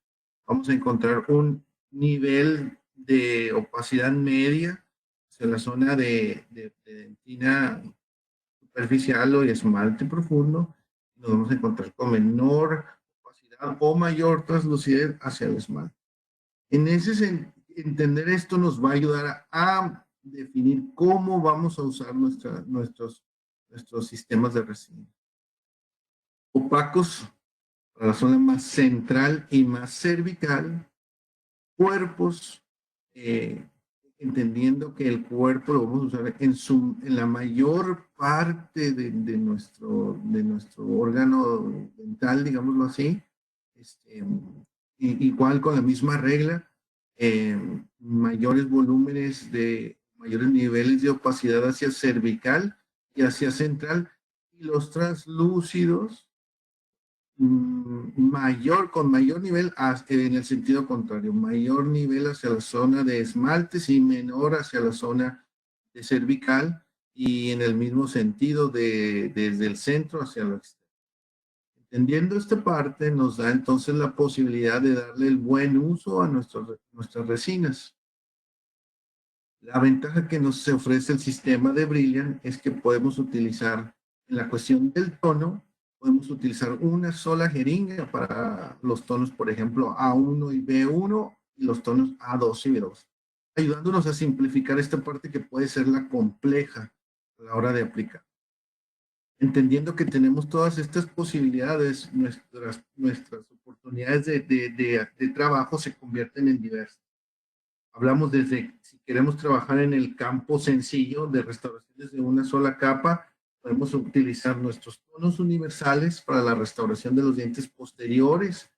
Vamos a encontrar un nivel de opacidad media hacia la zona de dentina superficial o esmalte profundo. Nos vamos a encontrar con menor opacidad o mayor translucidez hacia el esmalte. Entender esto nos va a ayudar a definir cómo vamos a usar nuestros sistemas de resina. Opacos para la zona más central y más cervical. Cuerpos, entendiendo que el cuerpo lo vamos a usar en la mayor parte de nuestro órgano dental, digámoslo así, igual con la misma regla, mayores niveles de opacidad hacia cervical y hacia central, y los translúcidos con mayor nivel en el sentido contrario, mayor nivel hacia la zona de esmaltes y menor hacia la zona de cervical, y en el mismo sentido desde el centro hacia el externo. Entendiendo esta parte nos da entonces la posibilidad de darle el buen uso a nuestras resinas. La ventaja que nos ofrece el sistema de Brilliant es que podemos utilizar, en la cuestión del tono, podemos utilizar una sola jeringa para los tonos, por ejemplo, A1 y B1, y los tonos A2 y B2, ayudándonos a simplificar esta parte que puede ser la compleja a la hora de aplicar. Entendiendo que tenemos todas estas posibilidades, nuestras oportunidades de trabajo se convierten en diversas. Hablamos desde si queremos trabajar en el campo sencillo de restauraciones de una sola capa, podemos utilizar nuestros tonos universales para la restauración de los dientes posteriores,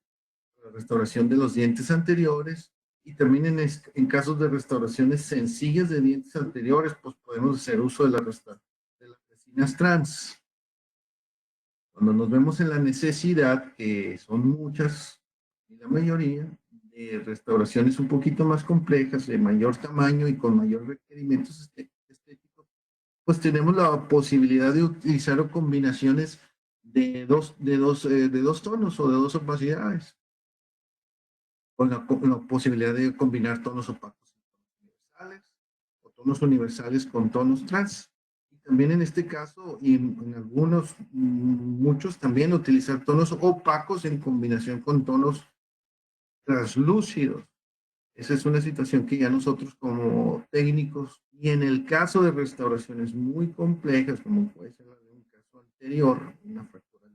para la restauración de los dientes anteriores, Y también en casos de restauraciones sencillas de dientes anteriores, pues podemos hacer uso de de las resinas trans. Cuando nos vemos en la necesidad, que son muchas, y la mayoría, de restauraciones un poquito más complejas, de mayor tamaño y con mayor requerimientos estéticos, pues tenemos la posibilidad de utilizar combinaciones de dos tonos o de dos opacidades, con la posibilidad de combinar tonos opacos con tonos universales o tonos universales con tonos trans. Y también en este caso, y en algunos, muchos también utilizar tonos opacos en combinación con tonos translúcidos. Esa es una situación que ya nosotros como técnicos, y en el caso de restauraciones muy complejas, como puede ser la de un caso anterior, una fractura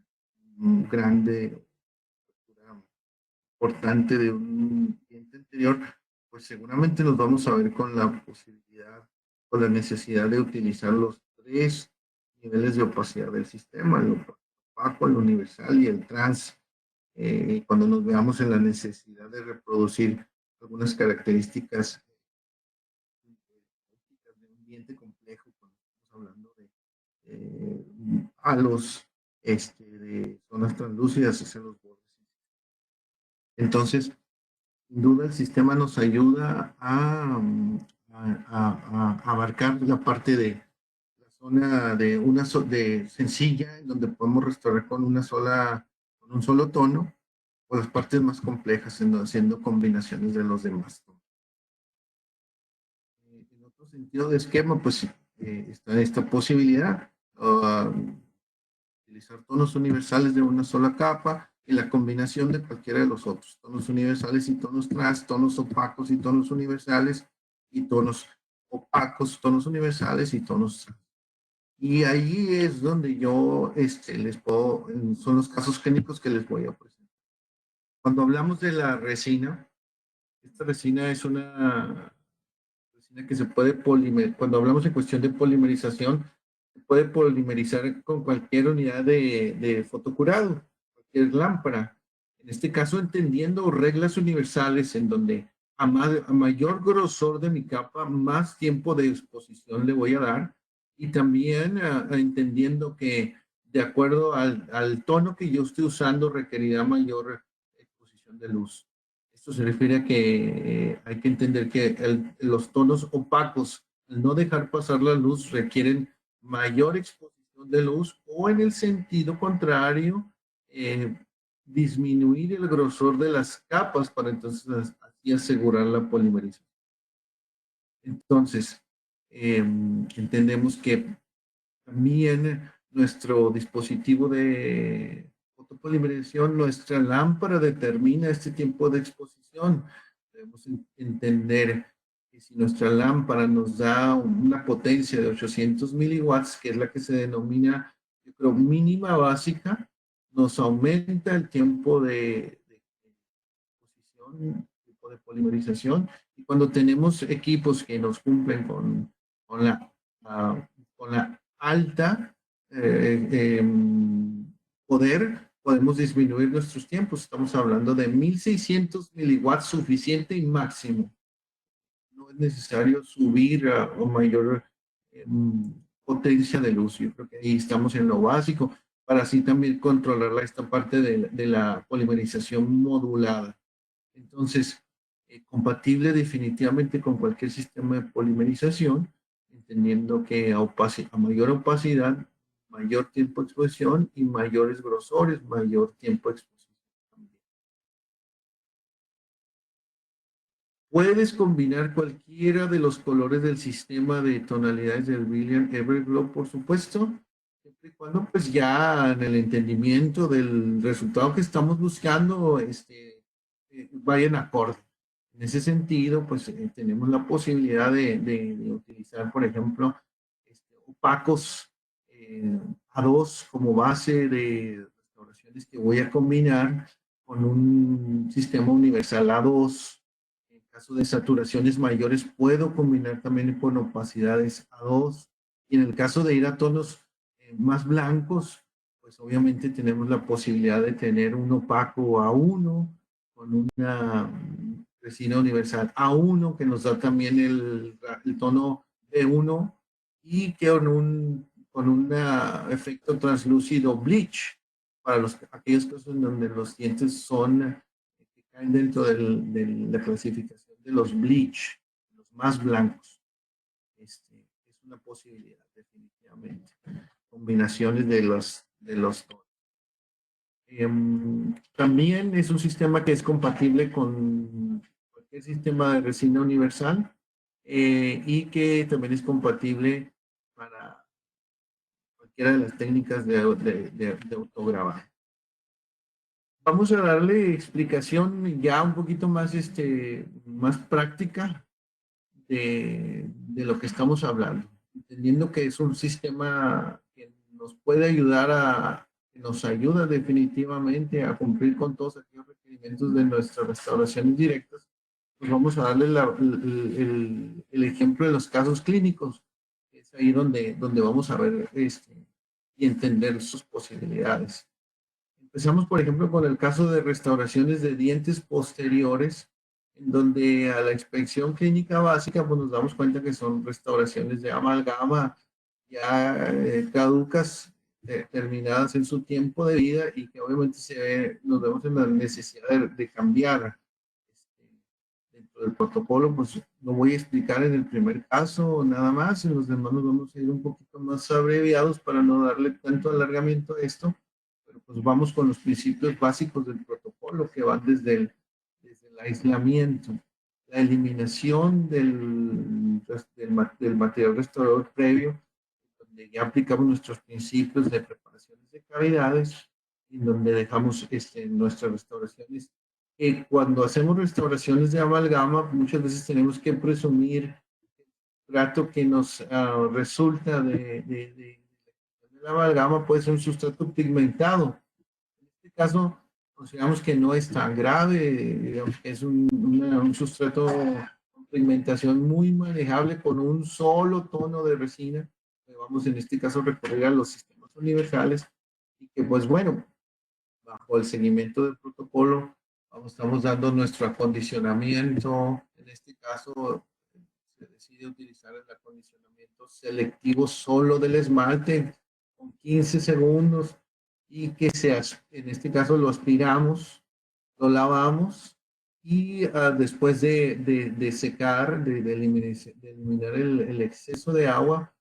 grande, fractura importante de un diente anterior, pues seguramente nos vamos a ver con la posibilidad o la necesidad de utilizar los tres niveles de opacidad del sistema, el opaco, el universal y el trans, cuando nos veamos en la necesidad de reproducir algunas características de un diente complejo, cuando estamos hablando de halos, de zonas translúcidas hacia los bordes. Entonces, sin duda el sistema nos ayuda a abarcar la parte de la zona de de sencilla, en donde podemos restaurar con con un solo tono, o las partes más complejas, haciendo combinaciones de los demás tonos. En otro sentido de esquema, pues está esta posibilidad, utilizar tonos universales de una sola capa y la combinación de cualquiera de los otros, tonos universales y tonos trans, tonos opacos y tonos universales, y tonos opacos, tonos universales y tonos trans. Y ahí es donde yo son los casos clínicos que les voy a presentar. Cuando hablamos de la resina, esta resina es una resina que se puede polimerizar. Cuando hablamos en cuestión de polimerización, se puede polimerizar con cualquier unidad de fotocurado, cualquier lámpara. En este caso, entendiendo reglas universales en donde a mayor grosor de mi capa, más tiempo de exposición le voy a dar. Y también entendiendo que de acuerdo al tono que yo esté usando, requerirá mayor exposición de luz. Esto se refiere a que hay que entender que los tonos opacos, al no dejar pasar la luz, requieren mayor exposición de luz, o en el sentido contrario, disminuir el grosor de las capas para entonces así asegurar la polimerización. Entonces, entendemos que también nuestro dispositivo de fotopolimerización, nuestra lámpara determina este tiempo de exposición. Debemos entender que si nuestra lámpara nos da una potencia de 800 miliwatts, que es la que se denomina, yo creo, mínima básica, nos aumenta el tiempo de exposición, tiempo de polimerización, y cuando tenemos equipos que nos cumplen con con la alta poder, podemos disminuir nuestros tiempos. Estamos hablando de 1600 miliwatts, suficiente y máximo. No es necesario subir o mayor potencia de luz. Yo creo que ahí estamos en lo básico, para así también controlar esta parte de la polimerización modulada. Entonces, compatible definitivamente con cualquier sistema de polimerización, entendiendo que a mayor opacidad, mayor tiempo de exposición, y mayores grosores, mayor tiempo de exposición también. Puedes combinar cualquiera de los colores del sistema de tonalidades del Brilliant Everglow, por supuesto, siempre y cuando pues ya en el entendimiento del resultado que estamos buscando, vayan acorde. En ese sentido, pues tenemos la posibilidad de utilizar, por ejemplo, opacos A2 como base de restauraciones que voy a combinar con un sistema universal A2. En caso de saturaciones mayores, puedo combinar también con opacidades A2. Y en el caso de ir a tonos más blancos, pues obviamente tenemos la posibilidad de tener un opaco A1 con una resina universal A1, que nos da también el tono B1 y que con un efecto translúcido bleach para aquellos casos en donde los dientes que caen dentro de la clasificación de los bleach, los más blancos. Es una posibilidad, definitivamente. Combinaciones de los tonos. También es un sistema que es compatible con cualquier sistema de resina universal y que también es compatible para cualquiera de las técnicas de autograbado. Vamos a darle explicación ya un poquito más, más práctica de lo que estamos hablando, entendiendo que es un sistema que nos puede ayudar que nos ayuda definitivamente a cumplir con todos aquellos requerimientos de nuestras restauraciones directas. Pues vamos a darle el ejemplo de los casos clínicos, que es ahí donde vamos a ver y entender sus posibilidades. Empezamos, por ejemplo, con el caso de restauraciones de dientes posteriores, en donde a la inspección clínica básica pues nos damos cuenta que son restauraciones de amalgama ya caducas, terminadas en su tiempo de vida y que obviamente nos vemos en la necesidad de cambiar. Dentro del protocolo, pues lo voy a explicar en el primer caso nada más, en los demás nos vamos a ir un poquito más abreviados para no darle tanto alargamiento a esto. Pues vamos con los principios básicos del protocolo que van desde el aislamiento, la eliminación del material restaurador previo, donde ya aplicamos nuestros principios de preparaciones de cavidades, y donde dejamos nuestras restauraciones. Cuando hacemos restauraciones de amalgama, muchas veces tenemos que presumir el trato que nos resulta de la amalgama puede ser un sustrato pigmentado. En este caso, consideramos que no es tan grave, digamos que es un sustrato con pigmentación muy manejable con un solo tono de resina. Vamos en este caso a recurrir a los sistemas universales y que pues bueno, bajo el seguimiento del protocolo, estamos dando nuestro acondicionamiento. En este caso, se decide utilizar el acondicionamiento selectivo solo del esmalte con 15 segundos y que en este caso lo aspiramos, lo lavamos y después de secar, de eliminar el exceso de agua,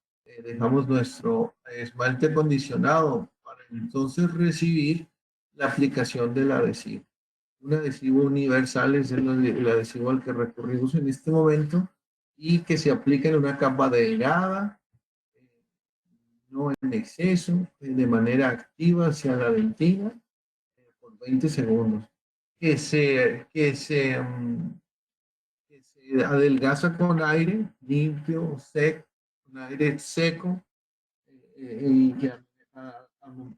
dejamos nuestro esmalte acondicionado para entonces recibir la aplicación del adhesivo. Un adhesivo universal es el adhesivo al que recurrimos en este momento y que se aplica en una capa delgada, no en exceso, de manera activa hacia la dentina, por 20 segundos. Que se adelgaza con aire limpio, seco, con aire seco, y que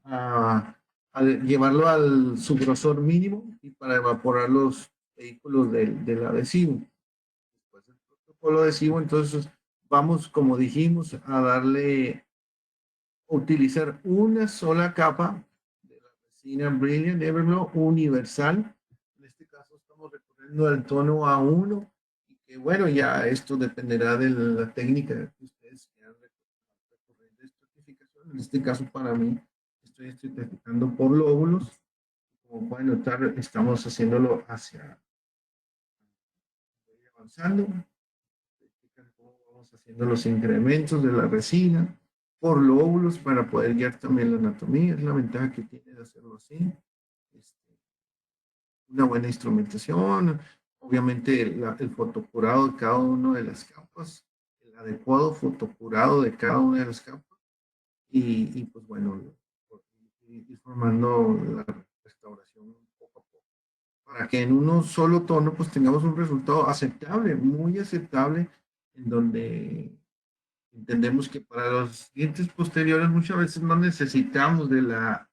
a llevarlo su grosor mínimo y para evaporar los vehículos del adhesivo. Después del protocolo adhesivo, entonces vamos, como dijimos, a utilizar una sola capa de la resina Brilliant Everglow universal. En este caso estamos recurriendo al tono A1 y que bueno, ya esto dependerá de la técnica que ustedes quieran recurrir de estratificación. En este caso para mí estoy estratificando por lóbulos. Como pueden notar, estamos haciéndolo avanzando. Vamos haciendo los incrementos de la resina por lóbulos para poder guiar también la anatomía. Es la ventaja que tiene de hacerlo así. Una buena instrumentación, obviamente el fotocurado de cada una de las capas, el adecuado fotocurado de cada una de las capas y pues bueno, ir formando la restauración poco a poco. Para que en un solo tono pues tengamos un resultado aceptable, muy aceptable, en donde entendemos que para los dientes posteriores muchas veces no necesitamos de la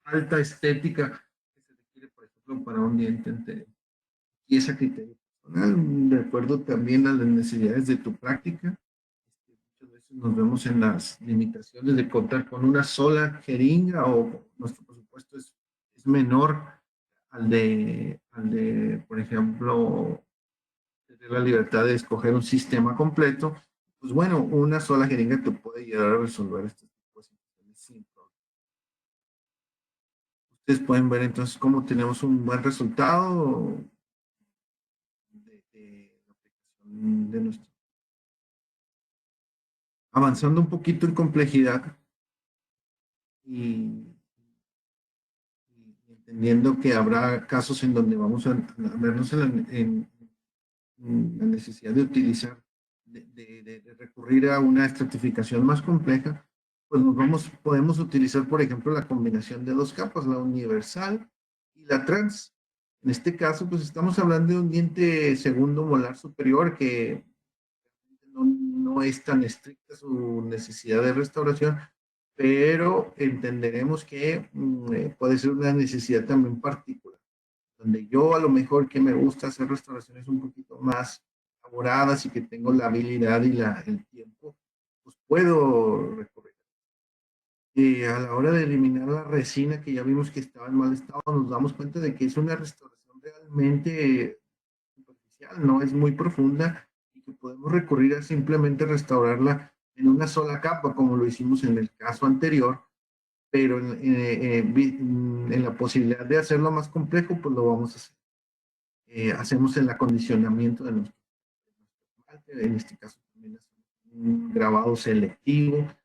alta estética que se requiere, por ejemplo, para un diente entero. Y ese criterio personal, de acuerdo también a las necesidades de tu práctica. Muchas veces nos vemos en las limitaciones de contar con una sola jeringa o nuestro presupuesto es menor al de, por ejemplo, tener la libertad de escoger un sistema completo, pues bueno, una sola jeringa te puede ayudar a resolver este tipo de situaciones sin problema. Ustedes pueden ver entonces cómo tenemos un buen resultado de la aplicación de nuestro. Avanzando un poquito en complejidad y entendiendo que habrá casos en donde vamos a vernos en la necesidad de utilizar, de recurrir a una estratificación más compleja, pues podemos utilizar, por ejemplo, la combinación de dos capas, la universal y la trans. En este caso, pues estamos hablando de un diente segundo molar superior que no es tan estricta su necesidad de restauración, pero entenderemos que puede ser una necesidad también particular, donde yo a lo mejor que me gusta hacer restauraciones un poquito más elaboradas y que tengo la habilidad y el tiempo, pues puedo recurrir. Y a la hora de eliminar la resina que ya vimos que estaba en mal estado, nos damos cuenta de que es una restauración realmente superficial, no es muy profunda y que podemos recurrir a simplemente restaurarla en una sola capa, como lo hicimos en el caso anterior, pero en la posibilidad de hacerlo más complejo, pues lo vamos a hacer. Hacemos el acondicionamiento de nuestro esmalte, en este caso también hacemos un grabado selectivo de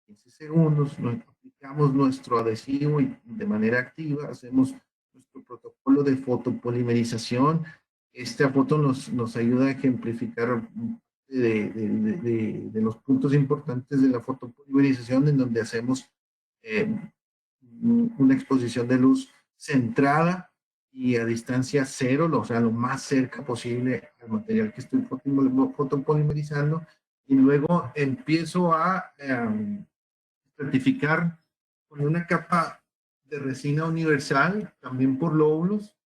15 segundos, aplicamos nuestro adhesivo y de manera activa hacemos nuestro protocolo de fotopolimerización. Esta foto nos ayuda a ejemplificar de los puntos importantes de la fotopolimerización, en donde hacemos una exposición de luz centrada y a distancia cero, o sea, lo más cerca posible al material que estoy fotopolimerizando, y luego empiezo a certificar con una capa de resina universal, también por lóbulos,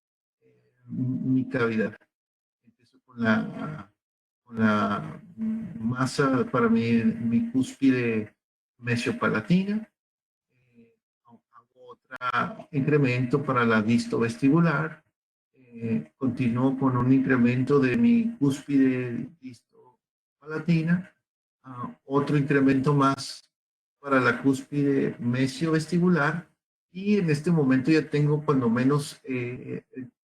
mi cavidad. Empiezo con la masa para mi cúspide mesiopalatina. Hago otro incremento para la distovestibular. Continúo con un incremento de mi cúspide distovestibular. Otro incremento más para la cúspide mesiovestibular. Y en este momento ya tengo cuando menos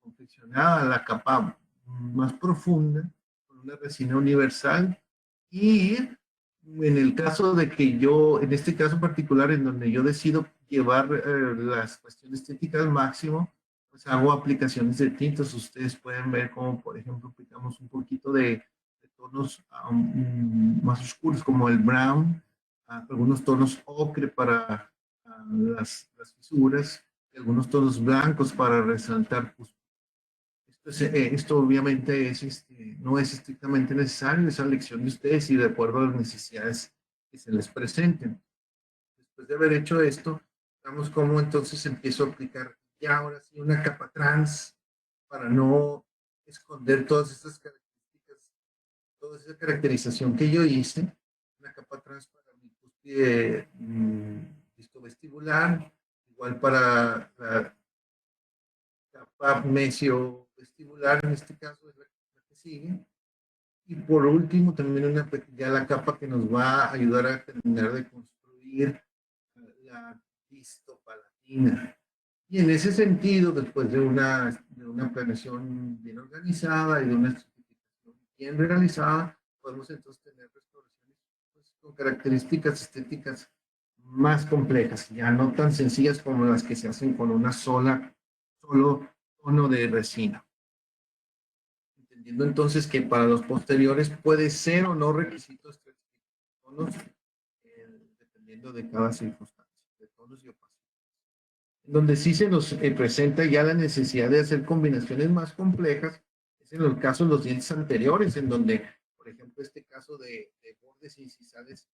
confeccionada la capa más profunda con una resina universal. Y en el caso de que yo, en este caso particular, en donde yo decido llevar las cuestiones estéticas al máximo, pues hago aplicaciones de tintas. Ustedes pueden ver como, por ejemplo, aplicamos un poquito de tonos más oscuros, como el brown, algunos tonos ocre para las fisuras, y algunos tonos blancos para resaltar. Pues, esto obviamente no es estrictamente necesario, es a elección de ustedes y de acuerdo a las necesidades que se les presenten. Después de haber hecho esto, vemos cómo entonces empiezo a aplicar ya ahora sí una capa trans para no esconder todas estas características, toda esa caracterización que yo hice, una capa trans para mi cúspide distovestibular, igual para la capa mesiovestibular, en este caso es la que sigue. Y por último, también ya la capa que nos va a ayudar a terminar de construir la distopalatina. Y en ese sentido, después de una planeación bien organizada y de una estratificación bien realizada, podemos entonces tener restauraciones pues, con características estéticas más complejas, ya no tan sencillas como las que se hacen con solo tono de resina. Entendiendo entonces que para los posteriores puede ser o no requisito tonos, dependiendo de cada circunstancia, de tonos y opacidades. Donde sí se nos presenta ya la necesidad de hacer combinaciones más complejas, es en los casos de los dientes anteriores, en donde, por ejemplo, este caso de bordes incisales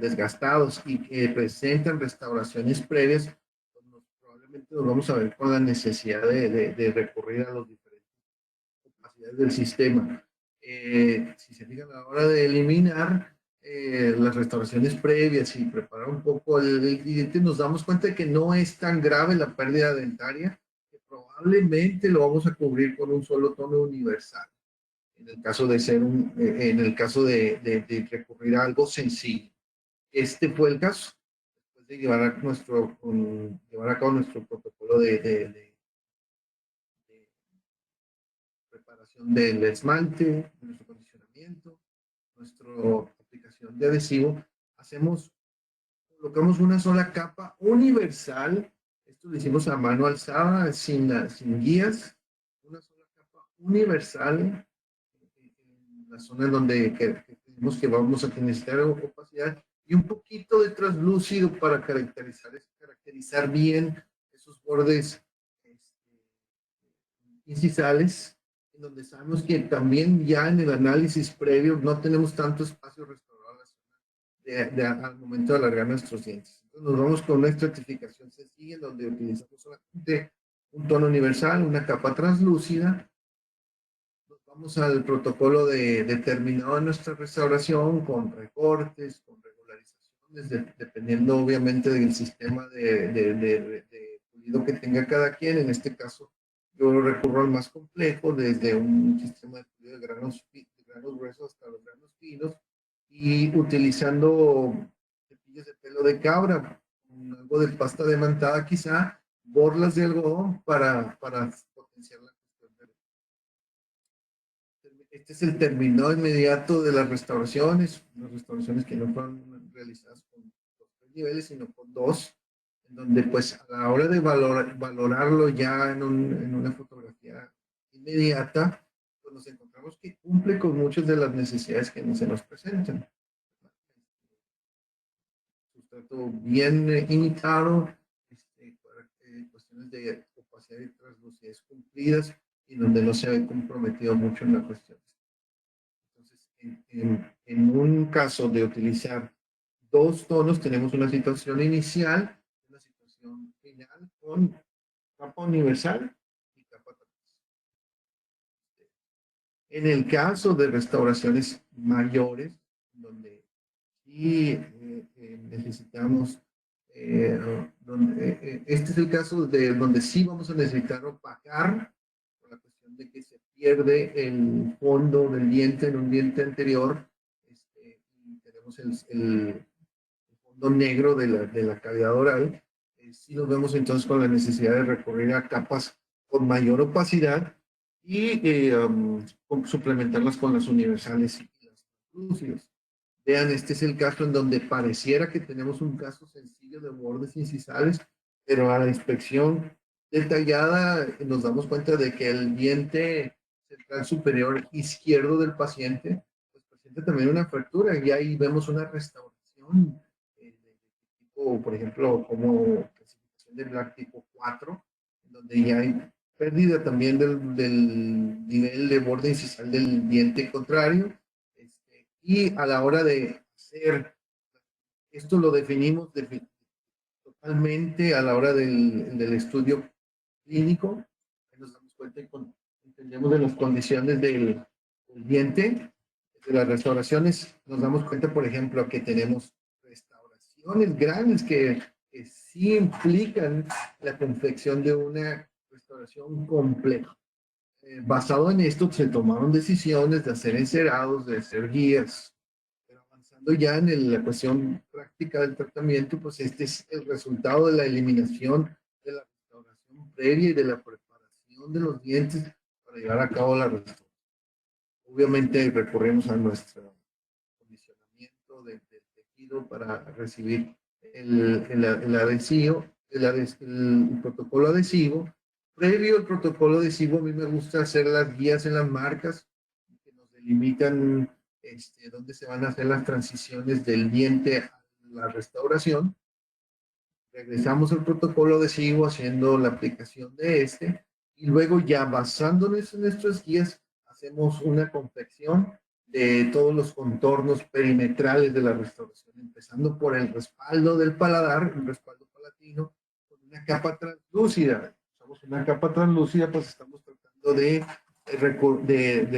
desgastados y que presentan restauraciones previas, pues probablemente nos vamos a ver con la necesidad de recurrir a los diferentes capacidades del sistema. Si se fijan a la hora de eliminar las restauraciones previas y preparar un poco el diente, nos damos cuenta de que no es tan grave la pérdida dentaria, que probablemente lo vamos a cubrir con un solo tono universal. en el caso de de recurrir a algo sencillo. Este fue el caso, después de llevar a cabo nuestro protocolo de preparación del esmalte, nuestro condicionamiento, nuestra aplicación de adhesivo, colocamos una sola capa universal. Esto lo hicimos a mano alzada, sin guías, una sola capa universal en la zona donde creemos que vamos a necesitar opacidad, y un poquito de translúcido para caracterizar bien esos bordes incisales, en donde sabemos que también ya en el análisis previo no tenemos tanto espacio restaurado al momento de alargar nuestros dientes. Entonces nos vamos con una estratificación sencilla, en donde utilizamos solamente un tono universal, una capa translúcida. Nos vamos al protocolo determinado de nuestra restauración, con recortes, con regularizaciones, dependiendo obviamente del sistema de pulido que tenga cada quien. En este caso, yo recurro al más complejo, desde un sistema de pulido de granos gruesos hasta los granos finos, y utilizando cepillos de pelo de cabra, con algo de pasta de mantada quizá, borlas de algodón para potenciar la cuestión. Este es el término inmediato de las restauraciones que no fueron realizadas con 3 niveles, sino con 2, en donde pues a la hora de valorarlo ya en una fotografía inmediata, pues nos encontramos que cumple con muchas de las necesidades que se nos presentan. Sustrato bien imitado, cuestiones de opacidad y translucidez cumplidas, y donde no se ha comprometido mucho en la cuestión. Entonces, en un caso de utilizar 2 tonos, tenemos una situación inicial, una situación final con capa universal y capa transversal. En el caso de restauraciones mayores, donde sí necesitamos, este es el caso de donde sí vamos a necesitar opacar, por la cuestión de que se pierde el fondo del diente en un diente anterior, y tenemos el fondo negro de la cavidad oral. Sí nos vemos entonces con la necesidad de recurrir a capas con mayor opacidad y suplementarlas con las universales y las lúcidas. Vean, este es el caso en donde pareciera que tenemos un caso sencillo de bordes incisales, pero a la inspección detallada nos damos cuenta de que el diente central superior izquierdo del paciente pues presenta también una fractura, y ahí vemos una restauración de tipo, por ejemplo, como clasificación de Black tipo 4, en donde ya hay pérdida también del nivel de borde incisal del diente contrario. Y a la hora de hacer, esto lo definimos totalmente a la hora del estudio clínico, nos damos cuenta y entendemos de las condiciones del diente, de las restauraciones, nos damos cuenta, por ejemplo, que tenemos restauraciones grandes que sí implican la confección de una restauración compleja. Basado en esto, se tomaron decisiones de hacer encerados, de hacer guías, pero avanzando ya en la cuestión práctica del tratamiento, pues este es el resultado de la eliminación de la restauración previa y de la preparación de los dientes para llevar a cabo la restauración. Obviamente recurrimos a nuestro condicionamiento del tejido para recibir el adhesivo, el protocolo adhesivo. Previo al protocolo adhesivo, a mí me gusta hacer las guías en las marcas que nos delimitan dónde se van a hacer las transiciones del diente a la restauración. Regresamos al protocolo adhesivo haciendo la aplicación de y luego ya basándonos en nuestras guías hacemos una confección de todos los contornos perimetrales de la restauración, empezando por el respaldo del paladar, el respaldo palatino, con una capa translúcida. Usamos una capa translúcida, pues estamos tratando de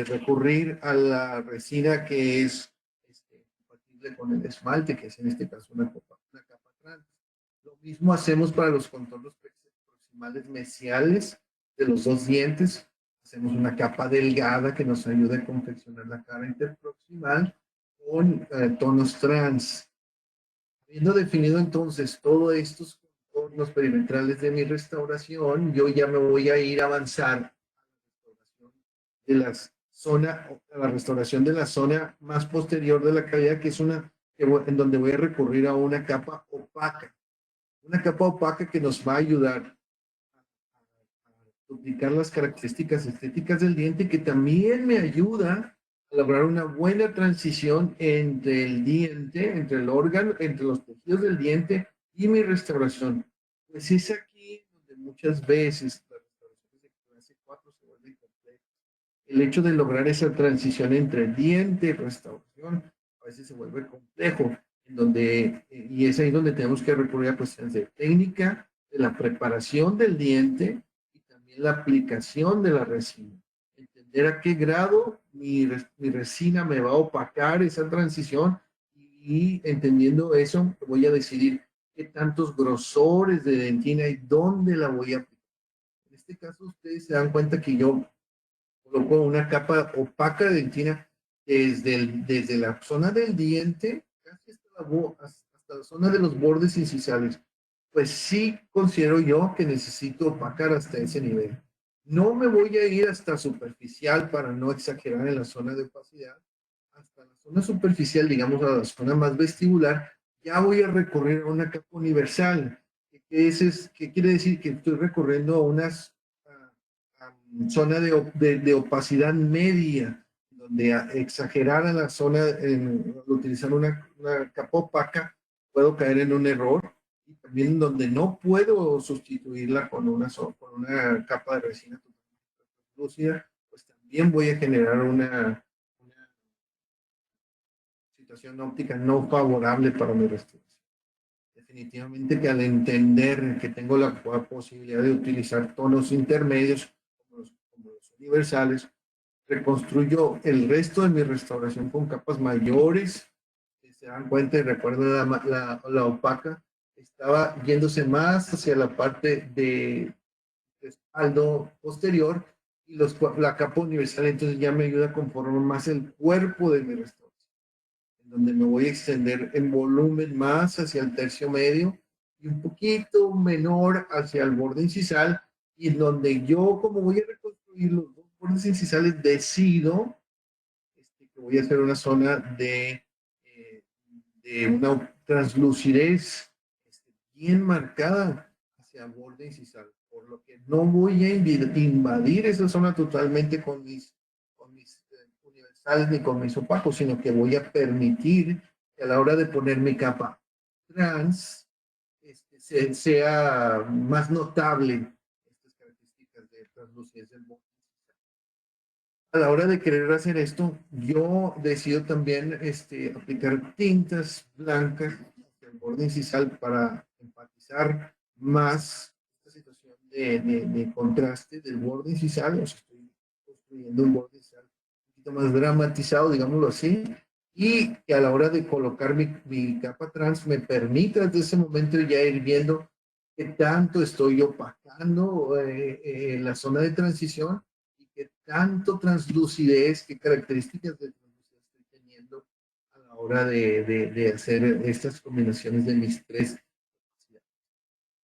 recurrir a la resina que es compatible con el esmalte, que es en este caso una capa trans. Lo mismo hacemos para los contornos proximales mesiales de los 2 dientes. hacemos una capa delgada que nos ayuda a confeccionar la cara interproximal con tonos trans. Habiendo definido entonces todos estos contornos perimetrales de mi restauración, yo ya me voy a ir a avanzar de la zona, a la restauración de la zona más posterior de la cavidad, que es una en donde voy a recurrir a una capa opaca. Una capa opaca que nos va a ayudar a duplicar las características estéticas del diente, que también me ayuda a lograr una buena transición entre el diente, entre el órgano, entre los tejidos del diente y mi restauración. Pues es aquí donde muchas veces las restauraciones de clase 4 se vuelven complejas. El hecho de lograr esa transición entre diente y restauración a veces se vuelve complejo, en donde, y es ahí donde tenemos que recurrir a cuestiones de técnica, de la preparación del diente y también la aplicación de la resina. Entender a qué grado mi resina me va a opacar esa transición, y entendiendo eso voy a decidir qué tantos grosores de dentina y dónde la voy a aplicar. En este caso ustedes se dan cuenta que yo coloco una capa opaca de dentina desde la zona del diente casi hasta la zona de los bordes incisales. Pues sí considero yo que necesito opacar hasta ese nivel. No me voy a ir hasta superficial para no exagerar en la zona de opacidad. Hasta la zona superficial, digamos a la zona más vestibular, ya voy a recurrir a una capa universal. ¿Qué quiere decir? Que estoy recurriendo a unas zona de opacidad media, donde exagerar en la zona, en utilizar una capa opaca, puedo caer en un error, y también donde no puedo sustituirla con una capa de resina lúcida, pues también voy a generar una situación óptica no favorable para mi restauración. Definitivamente que al entender que tengo la posibilidad de utilizar tonos intermedios como los universales, reconstruyo el resto de mi restauración con capas mayores. Si se dan cuenta y recuerdan la opaca, estaba yéndose más hacia la parte de respaldo posterior, y la capa universal entonces ya me ayuda a conformar más el cuerpo de mi restauración, en donde me voy a extender en volumen más hacia el tercio medio y un poquito menor hacia el borde incisal, y en donde yo, como voy a reconstruir los dos bordes incisales, decido que voy a hacer una zona de una translucidez bien marcada hacia el borde incisal, por lo que no voy a invadir esa zona totalmente con mis universales ni con mis opacos, sino que voy a permitir que a la hora de poner mi capa trans sea más notable estas características de translucidez del borde. A la hora de querer hacer esto, yo decido también aplicar tintas blancas hacia el borde incisal para enfatizar más esta situación de contraste del borde incisal. O sea, estoy construyendo un borde incisal un poquito más dramatizado, digámoslo así, y que a la hora de colocar mi capa trans me permita desde ese momento ya ir viendo qué tanto estoy opacando la zona de transición, qué tanto translucidez, qué características de translucidez estoy teniendo a la hora de hacer estas combinaciones de mis tres.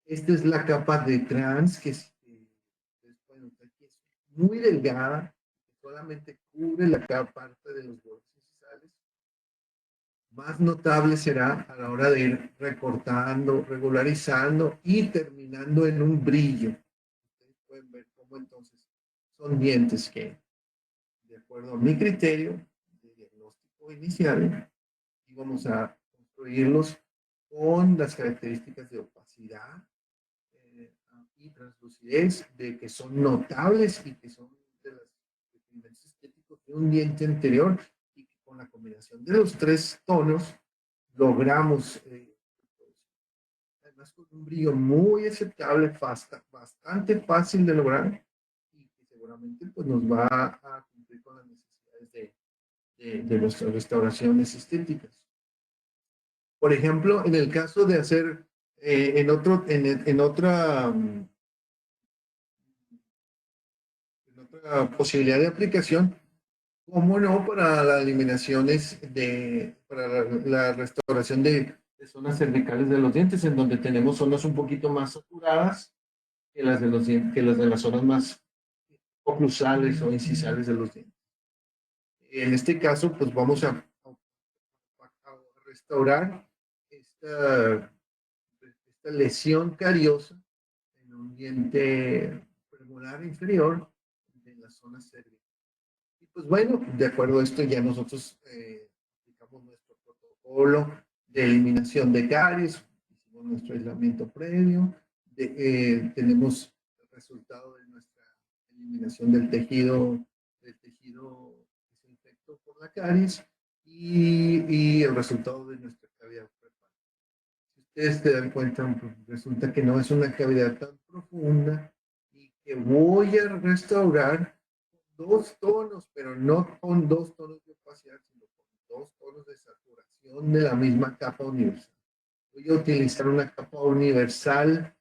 Esta es la capa de trans, que es muy delgada, solamente cubre la parte de los bordes incisales. Más notable será a la hora de ir recortando, regularizando y terminando en un brillo. Ustedes pueden ver cómo entonces son dientes que, de acuerdo a mi criterio de diagnóstico inicial, íbamos a construirlos con las características de opacidad y translucidez, de que son notables y que son de los elementos estéticos de un diente anterior, y que con la combinación de los tres tonos logramos, además con un brillo muy aceptable, bastante fácil de lograr, y que seguramente pues, nos va a cumplir con las necesidades de nuestras restauraciones estéticas. Por ejemplo, en el caso de hacer en otra otra posibilidad de aplicación, cómo no, para la eliminaciones para la restauración de zonas cervicales de los dientes, en donde tenemos zonas un poquito más saturadas que las de los dientes, que las de las zonas más oclusales o incisales de los dientes. En este caso, pues vamos a restaurar esta lesión cariosa en un diente premolar inferior de la zona cervical. Y pues bueno, de acuerdo a esto ya nosotros aplicamos nuestro protocolo de eliminación de caries, hicimos nuestro aislamiento previo, tenemos el resultado de nuestra eliminación del tejido que se infectó por la caries y el resultado de nuestra cavidad preparal. Si ustedes se dan cuenta, pues resulta que no es una cavidad tan profunda y que voy a restaurar dos tonos, pero no con dos tonos de opacidad, sino con dos tonos de saturación de la misma capa universal. Voy a utilizar una capa universal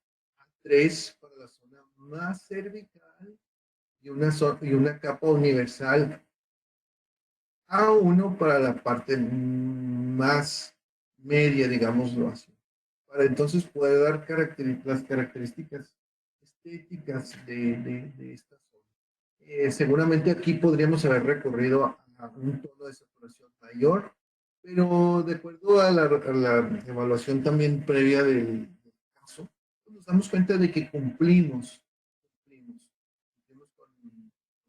A3 para la zona más cervical y una capa universal A1 para la parte más media, digámoslo así. Para entonces poder dar las características estéticas de esta zona. Seguramente aquí podríamos haber recurrido a un tono de saturación mayor, pero de acuerdo a la evaluación también previa del caso, pues nos damos cuenta de que cumplimos con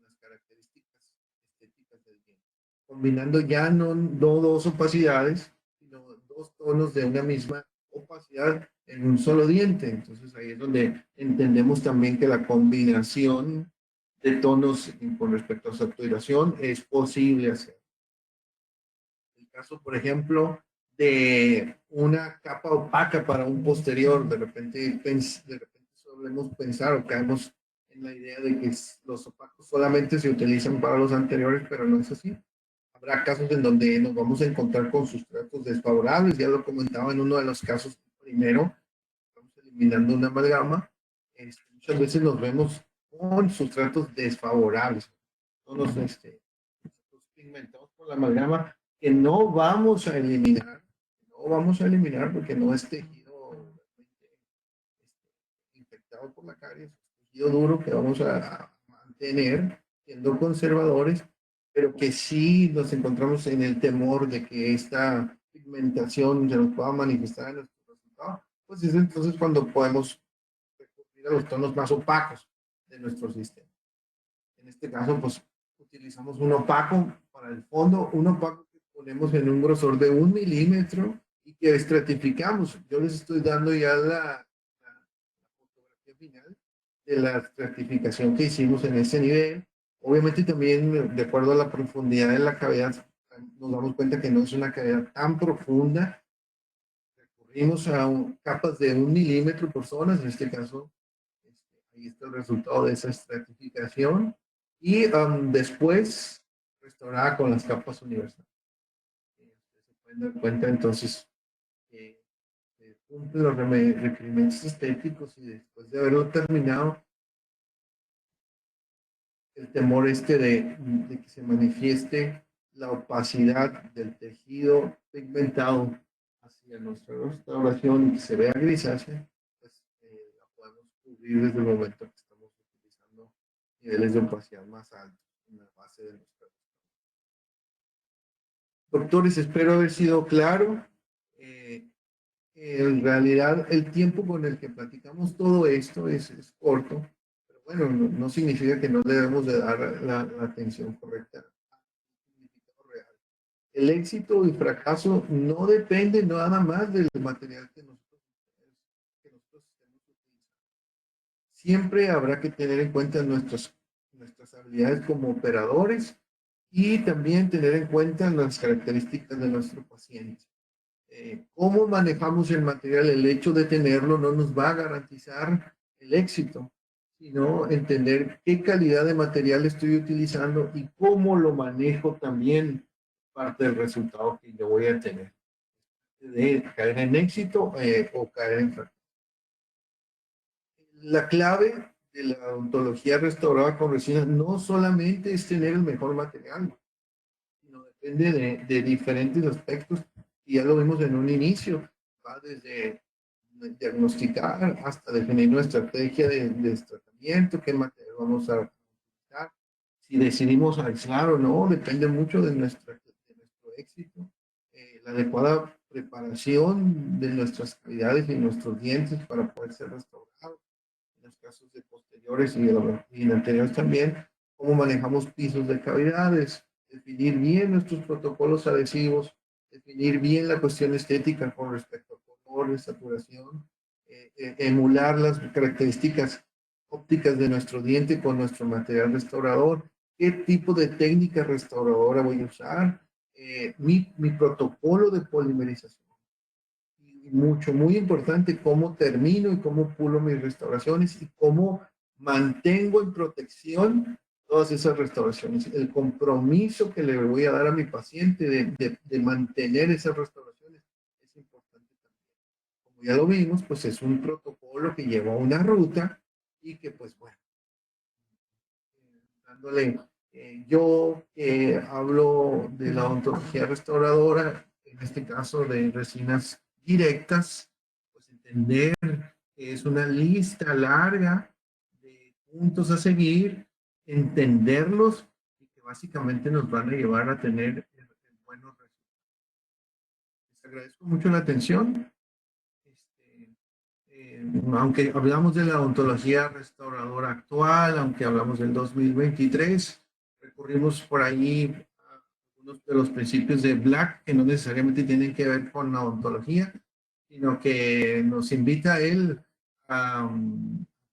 las características estéticas del diente, combinando ya no dos opacidades, sino dos tonos de una misma opacidad en un solo diente. Entonces ahí es donde entendemos también que la combinación de tonos con respecto a saturación es posible hacer. El caso, por ejemplo, de una capa opaca para un posterior, de repente solemos pensar o caemos en la idea de que los opacos solamente se utilizan para los anteriores, pero no es así. Habrá casos en donde nos vamos a encontrar con sustratos desfavorables, ya lo comentaba en uno de los casos primero, estamos eliminando una amalgama, muchas veces nos vemos con sustratos desfavorables, no nos pigmentamos por la amalgama que no vamos a eliminar, porque no es tejido infectado por la caries, es tejido duro que vamos a mantener siendo conservadores, pero que sí nos encontramos en el temor de que esta pigmentación se nos pueda manifestar en nuestro resultado, pues es entonces cuando podemos recurrir a los tonos más opacos de nuestro sistema. En este caso, pues utilizamos un opaco para el fondo, un opaco que ponemos en un grosor de 1 milímetro y que estratificamos. Yo les estoy dando ya la fotografía final de la estratificación que hicimos en ese nivel. Obviamente también, de acuerdo a la profundidad de la cavidad, nos damos cuenta que no es una cavidad tan profunda. Recurrimos a capas de 1 milímetro por zonas, en este caso, ahí está el resultado de esa estratificación. Y después restaurada con las capas universales. Se pueden dar cuenta entonces que cumple los requerimientos estéticos y después de haberlo terminado, el temor de que se manifieste la opacidad del tejido pigmentado hacia nuestra restauración y que se vea grisácea, pues la podemos cubrir desde el momento que estamos utilizando niveles de opacidad más altos en la base de nuestra. Doctores, espero haber sido claro. En realidad, el tiempo con el que platicamos todo esto es corto, pero bueno, no significa que no debemos de dar la atención correcta al significado real. El éxito y fracaso no depende nada más del material que nosotros estemos utilizando. Siempre habrá que tener en cuenta nuestras habilidades como operadores y también tener en cuenta las características de nuestro paciente. Cómo manejamos el material, el hecho de tenerlo no nos va a garantizar el éxito, sino entender qué calidad de material estoy utilizando y cómo lo manejo también parte del resultado que yo voy a tener. De caer en éxito o caer en fracaso. La clave de la odontología restaurada con resina no solamente es tener el mejor material, sino depende de diferentes aspectos, y ya lo vimos en un inicio, va desde diagnosticar hasta definir nuestra estrategia de tratamiento, qué material vamos a utilizar, si decidimos aislar o no, depende mucho de nuestro éxito, la adecuada preparación de nuestras cavidades y nuestros dientes para poder ser restaurados, en los casos de posteriores y en anteriores también, cómo manejamos pisos de cavidades, definir bien nuestros protocolos adhesivos, definir bien la cuestión estética con respecto a color, saturación, emular las características ópticas de nuestro diente con nuestro material restaurador, qué tipo de técnica restauradora voy a usar, mi protocolo de polimerización. Y mucho, muy importante, cómo termino y cómo pulo mis restauraciones y cómo mantengo en protección todas esas restauraciones. El compromiso que le voy a dar a mi paciente de mantener esas restauraciones es importante también. Como ya lo vimos, pues es un protocolo que lleva una ruta y que pues bueno, dándole, yo hablo de la odontología restauradora, en este caso de resinas directas, pues entender que es una lista larga de puntos a seguir, entenderlos y que básicamente nos van a llevar a tener buenos resultados. Les agradezco mucho la atención. Aunque hablamos de la ontología restauradora actual, aunque hablamos del 2023, recurrimos por ahí a algunos de los principios de Black, que no necesariamente tienen que ver con la ontología, sino que nos invita a él a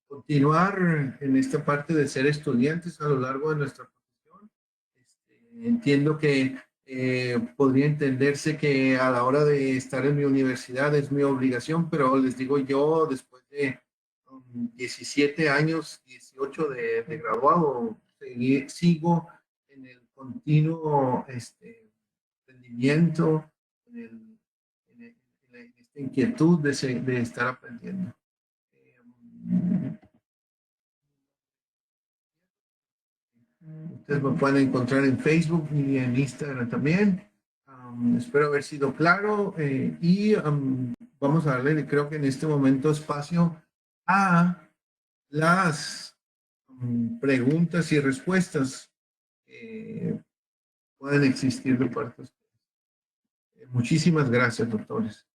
continuar en esta parte de ser estudiantes a lo largo de nuestra profesión. Entiendo que podría entenderse que a la hora de estar en mi universidad es mi obligación, pero les digo yo, después de 17 años, 18 de graduado, sigo en el continuo rendimiento, en esta inquietud de estar aprendiendo. Ustedes me pueden encontrar en Facebook y en Instagram también. Espero haber sido claro y vamos a darle, creo que en este momento, espacio a las preguntas y respuestas que pueden existir de parte de ustedes. Muchísimas gracias, doctores.